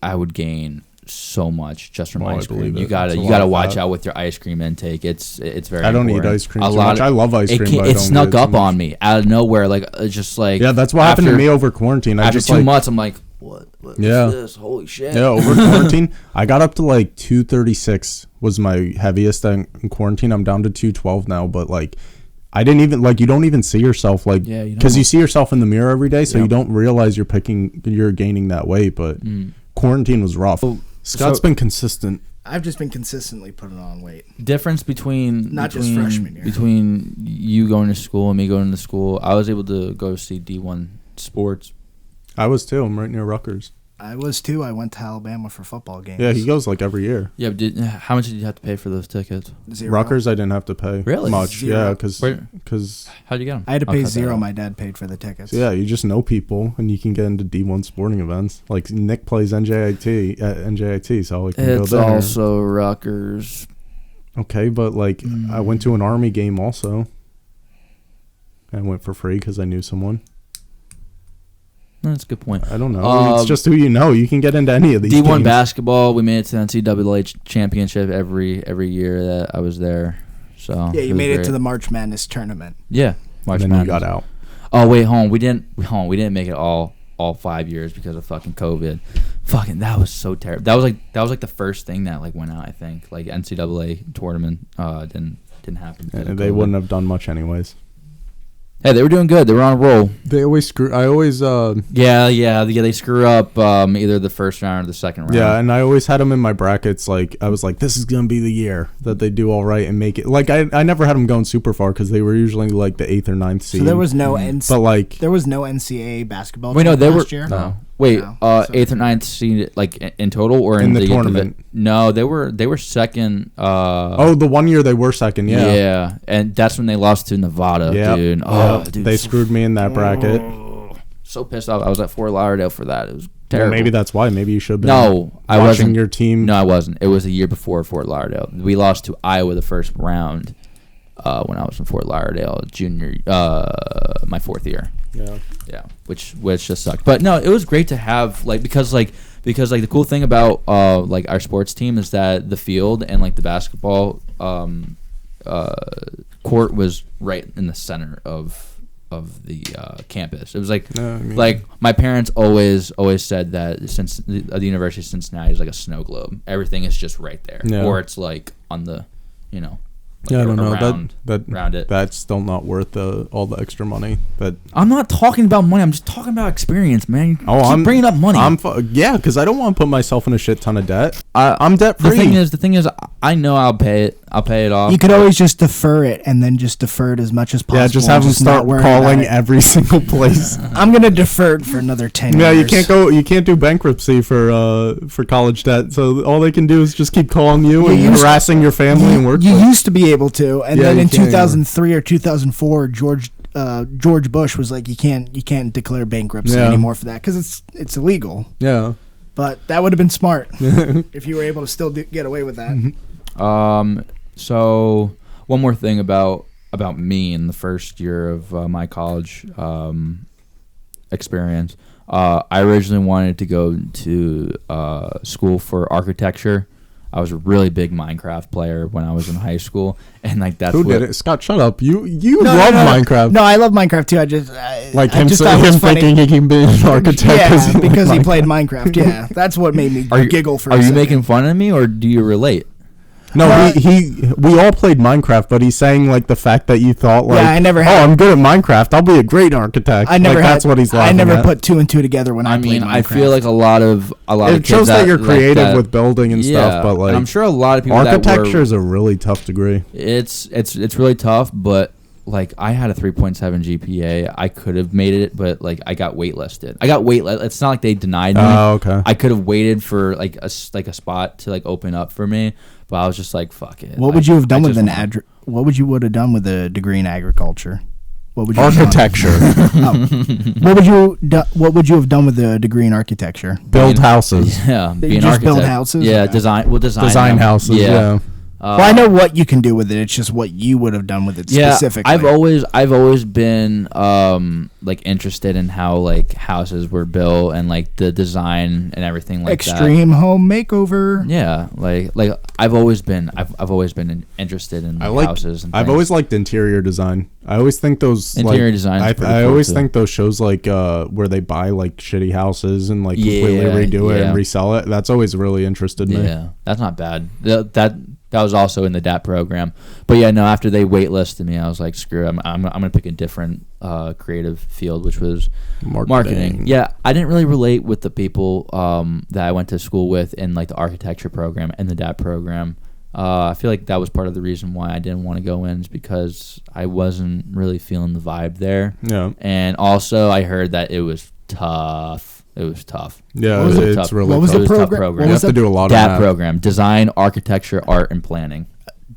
I would gain so much just from ice cream. You gotta watch out with your ice cream intake. It's very. I don't important. eat ice cream too much. I love ice cream, but I It don't snuck eat it too up on me out of nowhere, like just like. Yeah, that's what happened to me over quarantine. After 2 months, I'm like, what is this? Holy shit! Yeah, over quarantine, I got up to like 236 was my heaviest in quarantine. I'm down to 212 now, but like. I didn't even like you don't even see yourself like because you see yourself in the mirror every day, so you don't realize you're gaining that weight. But quarantine was rough. Scott's been consistent. I've just been consistently putting on weight. Difference between just freshman year. Between you going to school and me going to school, I was able to go see D1 sports. I was too. I'm right near Rutgers. I was too. I went to Alabama for football games. Yeah, he goes like every year. Yeah, but how much did you have to pay for those tickets? $0. Rutgers, I didn't have to pay much. Zero. Yeah, because how'd you get them? I had to pay $0. My dad paid for the tickets. yeah, you just know people and you can get into D1 sporting events. Like Nick plays NJIT at NJIT, so I can go It's there. also Rutgers. Okay, but like I went to an Army game also. I went for free because I knew someone. That's a good point. I don't know. It's just who you know. You can get into any of these D1 games. basketball, we made it to the NCAA championship every year that I was there. So Yeah, you it was made it great. to the March Madness tournament. Yeah, March And then Madness. you got out. Oh wait, we didn't make it all 5 years because of fucking COVID. Fucking that was so terrible. That was like the first thing that like went out. I think like NCAA tournament didn't happen. because of They COVID. wouldn't have done much anyways. Hey, they were doing good. They were on a roll. They always screw. I always. Yeah. They screw up either the first round or the second round. Yeah, and I always had them in my brackets. Like I was like, this is gonna be the year that they do all right and make it. Like I never had them going super far because they were usually like the 8th or 9th seed. So there was no But like there was no NCAA basketball. Wait, no, they were last year? no. Wait, No. So- 8th or 9th seed like in total or In the tournament. No, they were second. oh, the one year they were second. Yeah. Yeah, and that's when they lost to Nevada, Yeah. dude. Yeah. Dude, They screwed me in that bracket. so pissed off. I was at Fort Lauderdale for that. It was terrible. Well, maybe that's why. Maybe you should have been. No, I watching wasn't. your team. No, I wasn't. It was a year before Fort Lauderdale. We lost to Iowa the first round when I was in Fort Lauderdale, my 4th year. Yeah, which just sucked. But no, it was great to have because the cool thing about like our sports team is that the field and like the basketball court was right in the center of the campus. It was like like my parents always said that since the University of Cincinnati is like a snow globe, everything is just right there, Yeah. or it's like on the Yeah, I don't know. Round it. That's still not worth all the extra money. But I'm not talking about money. I'm just talking about experience, man. I'm bringing up money. Yeah, because I don't want to put myself in a shit ton of debt. I'm debt free. The thing is, I know I'll pay it. I'll pay it off. You could always just defer it and then just defer it as much as possible. Yeah, just have them start calling every single place. I'm gonna defer it for another 10 years. Yeah, you can't do bankruptcy for college debt. So all they can do is just keep calling you and harassing your family and work. You used to be able to, and then in 2003 anymore. or 2004, George Bush was like, you can't declare bankruptcy anymore for that because it's illegal. Yeah, but that would have been smart if you were able to still get away with that. So one more thing about me in the first year of my college experience. I originally wanted to go to school for architecture. I was a really big Minecraft player when I was in high school, and like that's who did it. Scott, shut up! You love Minecraft. No, I love Minecraft too. I just thinking he can be an architect because he played Minecraft. Yeah, that's what made me giggle for. Are you making fun of me, or do you relate? No, we all played Minecraft, but he's saying like the fact that you thought like, I never had, I'm good at Minecraft, I'll be a great architect. That's what he's laughing I never at. put two and two together when I played Minecraft. I feel like a lot of it shows that you're creative with building and stuff, but like and I'm sure a lot of people architecture is a really tough degree. It's really tough, but like I had a 3.7 GPA. I could have made it, but like I got waitlisted. It's not like they denied me. Oh, okay. I could have waited for like a spot to like open up for me, but I was just like, fuck it. What would you have done with What would you have done with a degree in agriculture? What would you architecture? What would you have done with a degree in architecture? Build houses. Yeah, be an architect. Build houses. Yeah, design houses. Yeah. Well, I know what you can do with it. It's just what you would have done with it specifically. I've always been like interested in how like houses were built and like the design and everything like Extreme home makeover. Yeah, like I've always been interested in houses. And I've always liked interior design. I always think those interior design. I always think those shows like where they buy like shitty houses and like completely redo it and resell it. That's always really interested me. Yeah, that's not bad. That was also in the DAP program. But yeah, no, after they waitlisted me, I was like, screw it. I'm going to pick a different creative field, which was marketing. Yeah, I didn't really relate with the people that I went to school with in like the architecture program and the DAP program. I feel like that was part of the reason why I didn't want to go in is because I wasn't really feeling the vibe there. Yeah. And also I heard that it was tough. It was tough. Yeah, it's really tough. What was the program? You have to do a lot of DAP program. Design, Architecture, Art, and Planning.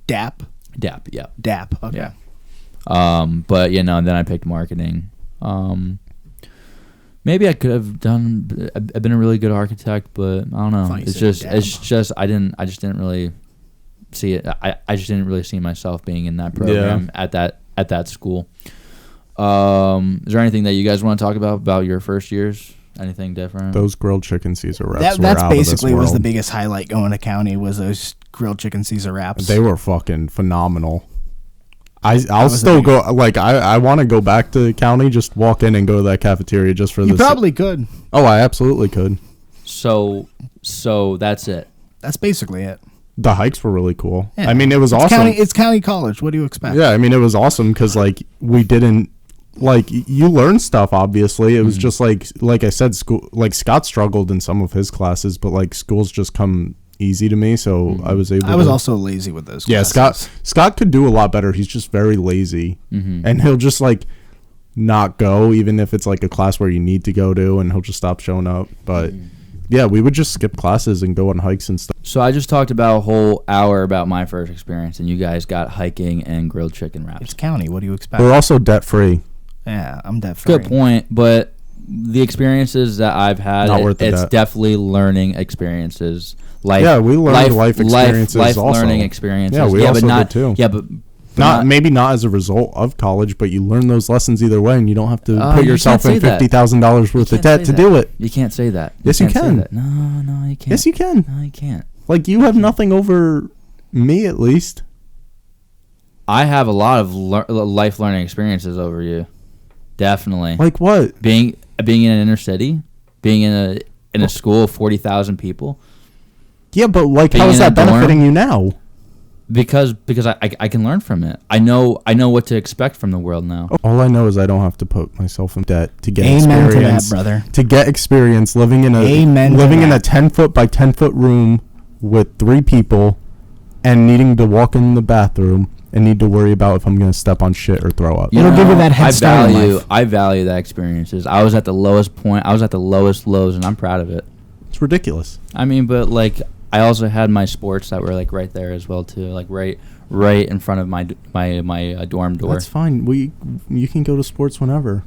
DAP? DAP, yeah. DAP, okay. Yeah. But, you know, then I picked marketing. Maybe I could have been a really good architect, but I don't know. It's just I just didn't really see it. I just didn't really see myself being in that program at that school. Is there anything that you guys want to talk about your first years? Anything different? Those grilled chicken Caesar wraps. That's basically was the biggest highlight going to county was those grilled chicken Caesar wraps. They were fucking phenomenal. I'll still go. Like I want to go back to county. Just walk in and go to that cafeteria just for this. You probably could. Oh, I absolutely could. So that's it. That's basically it. The hikes were really cool. Yeah. I mean, it was awesome. It's county college. What do you expect? Yeah, I mean, it was awesome because like we didn't. Like you learn stuff, obviously. It was just like I said, school. Like Scott struggled in some of his classes, but like schools just come easy to me, so I was able. I was also lazy with those. Yeah, classes. Scott could do a lot better. He's just very lazy, and he'll just like not go, even if it's like a class where you need to go to, and he'll just stop showing up. But yeah, we would just skip classes and go on hikes and stuff. So I just talked about a whole hour about my first experience, and you guys got hiking and grilled chicken wraps. It's county. What do you expect? We're also debt free. Yeah, I'm debt free. Good point, but the experiences that I've had, it's definitely learning experiences. We learned life experiences life also. Learning experiences. Yeah, we also did too. Yeah, but maybe not as a result of college, but you learn those lessons either way, and you don't have to put yourself in $50,000 worth of debt to do it. You can't say that. Yes, you can. No, you can't. Yes, you can. No, you can't. Like you have nothing over me, at least. I have a lot of life learning experiences over you. Definitely. Like what? Being in an inner city, being in a school of 40,000 people. Yeah, but like how is that benefiting you now? Because I can learn from it. I know what to expect from the world now. All I know is I don't have to put myself in debt to get Amen experience. to that, brother. To get experience living in a Amen living to in a that. 10-foot by 10-foot room with 3 people and needing to walk in the bathroom and need to worry about if I'm going to step on shit or throw up. It'll give you that head start in life. I value that experiences. I was at the lowest point. I was at the lowest lows, and I'm proud of it. It's ridiculous. I mean, but like I also had my sports that were like right there as well too, like right in front of my dorm door. That's fine. You can go to sports whenever.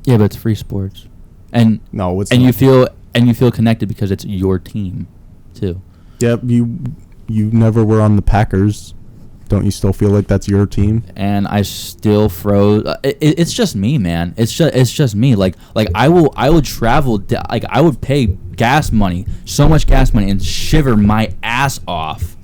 Yeah, but it's free sports, and no, it's and not. you feel connected because it's your team, too. Yep, you never were on the Packers. Don't you still feel like that's your team? And I still froze. It's just me, man. It's just me. Like I would travel. Like I would pay gas money, so much gas money, and shiver my ass off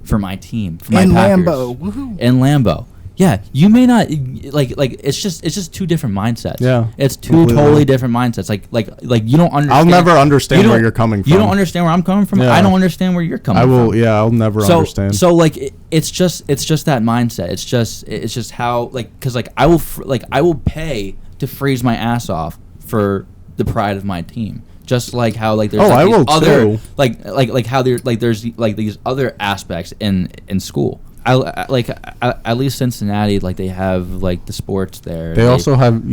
for my team, for my Packers. Lambeau. Woohoo. In Lambeau. Yeah, you may not like it's just 2 different mindsets. Yeah, it's 2 completely. totally different mindsets. Like you don't understand. I'll never understand where you're coming from. You don't understand where I'm coming from. Yeah. I don't understand where you're coming from. I will. Yeah, I'll never understand. So like it's just that mindset. It's just how because like I will pay to freeze my ass off for the pride of my team. Just like how like there's I these will other too. like how there's these other aspects in school. At least Cincinnati, like they have like the sports there. They also have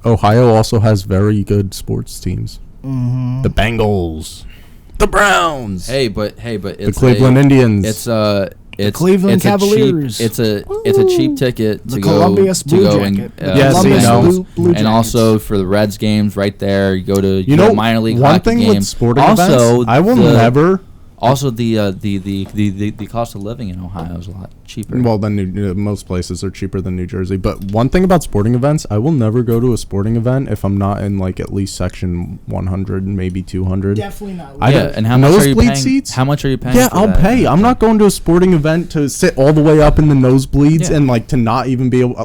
Ohio also has very good sports teams. Mm-hmm. The Bengals, the Browns. Hey, but it's the Cleveland Indians. It's Cleveland it's Cavaliers. It's a cheap ticket The to Columbia go Blue and Jacket. Blue and Jackets. also for the Reds games right there. You go to minor league one hockey thing game. with sporting also, events, I will never. Also, the cost of living in Ohio is a lot cheaper. Well, then most places are cheaper than New Jersey. But one thing about sporting events, I will never go to a sporting event if I'm not in like at least section 100, maybe 200. Definitely not. And how much are you paying? Seats? How much are you paying? Yeah, for I'll that? pay. I'm not going to a sporting event to sit all the way up in the nosebleeds and like to not even be able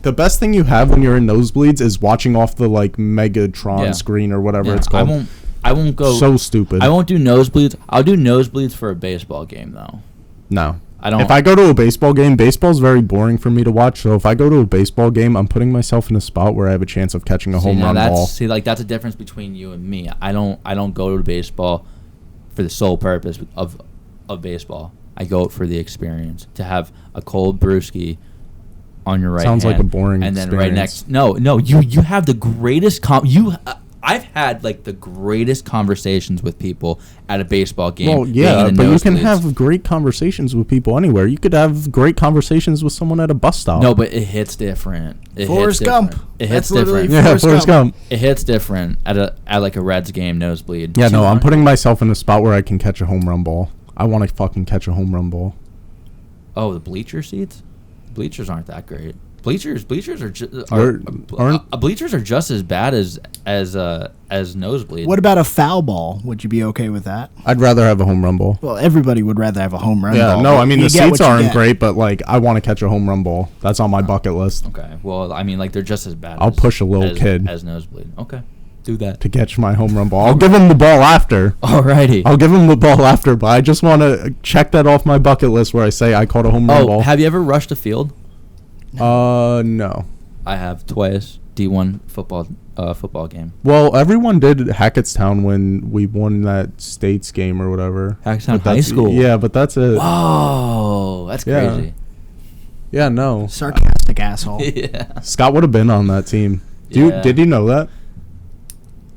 the best thing you have when you're in nosebleeds is watching off the like Megatron screen or whatever it's called. I won't go. So stupid. I won't do nosebleeds. I'll do nosebleeds for a baseball game though. No. I don't. If I go to a baseball game, baseball's very boring for me to watch. So if I go to a baseball game, I'm putting myself in a spot where I have a chance of catching a home run ball. See, like that's a difference between you and me. I don't go to baseball for the sole purpose of baseball. I go for the experience, to have a cold brewski on your right Sounds hand, like a boring and then experience. right next. No, you have the greatest I've had like the greatest conversations with people at a baseball game. Well, yeah, but you can nosebleeds. have great conversations with people anywhere. You could have great conversations with someone at a bus stop. No, but it hits different. Forrest Gump. It hits That's literally different. Yeah, Forrest Gump. It hits different at like a Reds game nosebleed. Yeah, no, I'm putting myself in a spot where I can catch a home run ball. I want to fucking catch a home run ball. Oh, the bleacher seats? Bleachers aren't that great. Bleachers are bleachers are just as bad as nosebleed. What about a foul ball? Would you be okay with that? I'd rather have a home run ball. Well, everybody would rather have a home run ball. Yeah, no, I mean, You the get seats what you aren't get. great, but, like, I want to catch a home run ball. That's on my bucket list. Okay, well, I mean, like, they're just as bad I'll push a little kid as nosebleed. Okay, do that. to catch my home run ball. I'll give him the ball after. Alrighty. I'll give him the ball after, but I just want to check that off my bucket list where I say I caught a home run ball. Have you ever rushed a field? No. I have twice. D1 football game. Well, everyone did at Hackettstown when we won that states game or whatever. Hackettstown But High School. Yeah, but that's it. Whoa, that's Yeah. crazy. Yeah, no. Sarcastic asshole. Yeah. Scott would have been on that team. Yeah. Did you know that?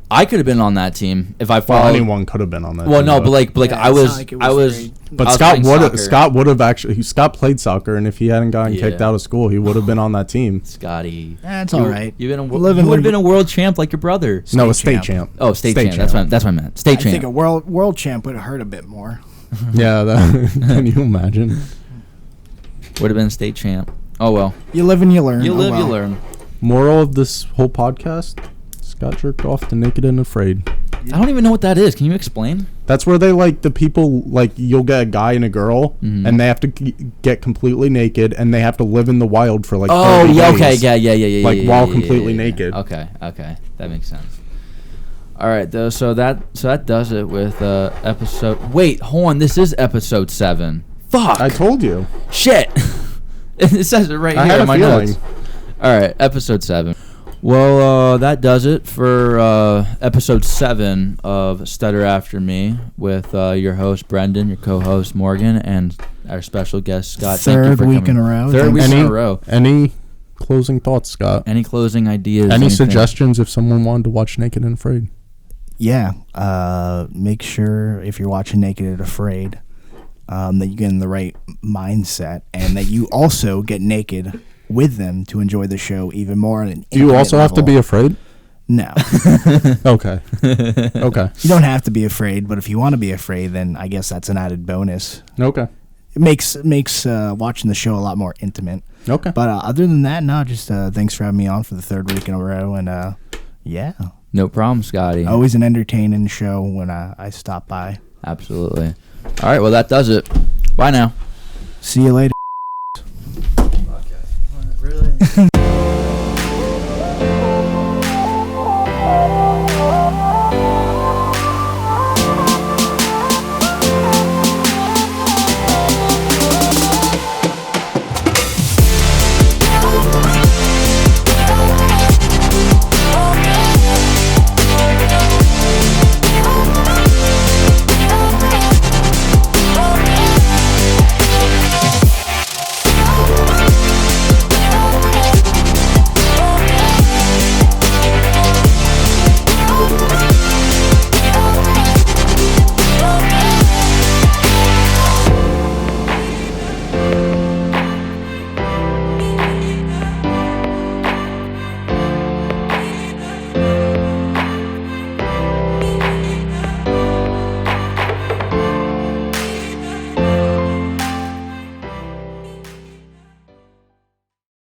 I could have been on that team if I Well, followed. anyone could have been on that Well, team. no, but like Yeah, I it's was, not like it I was was. very- But I was Scott playing would soccer. Scott would have actually Scott played soccer, and if he hadn't gotten kicked Yeah. out of school, he would have been on that team. Scotty. That's You- all right. You've been Live you and would have learn. been a world champ like your brother. No, a State state champ. champ. Oh, state champ. That's what I meant. State I think a champ. world champ would have hurt a bit more. Yeah, can you imagine? Would have been state champ. Oh well. You live and you learn. You Oh, live, you well. learn. Moral of this whole podcast: Scott jerked off to Naked and Afraid. I don't even know what that is. Can you explain? That's where they like the people like you'll get a guy and a girl, Mhm. and they have to get completely naked, and they have to live in the wild for like. Oh 30 yeah. days. Okay. Yeah. Like, yeah, while yeah, completely yeah. naked. Okay. That makes sense. All right, though. So that does it with episode. Wait, hold on. This is episode 7. Fuck. I told you. Shit. It says it right I here had in a my feeling. notes. All right, episode 7. Well, that does it for episode 7 of Stutter After Me with your host, Brendan, your co-host, Morgan, and our special guest, Scott. Thank you Third for week coming. in a row. Third week in a row. Any closing thoughts, Scott? Any closing ideas? Any anything? suggestions if someone wanted to watch Naked and Afraid? Yeah. Make sure if you're watching Naked and Afraid that you get in the right mindset and that you also get naked with them to enjoy the show even more. Do you also have to be afraid? No. Okay. Okay. You don't have to be afraid, but if you want to be afraid, then I guess that's an added bonus. Okay. It makes watching the show a lot more intimate. Okay. But other than that, no, just thanks for having me on for the 3rd week in a row. And yeah. No problem, Scotty. Always an entertaining show when I stop by. Absolutely. All right, well, that does it. Bye now. See you later.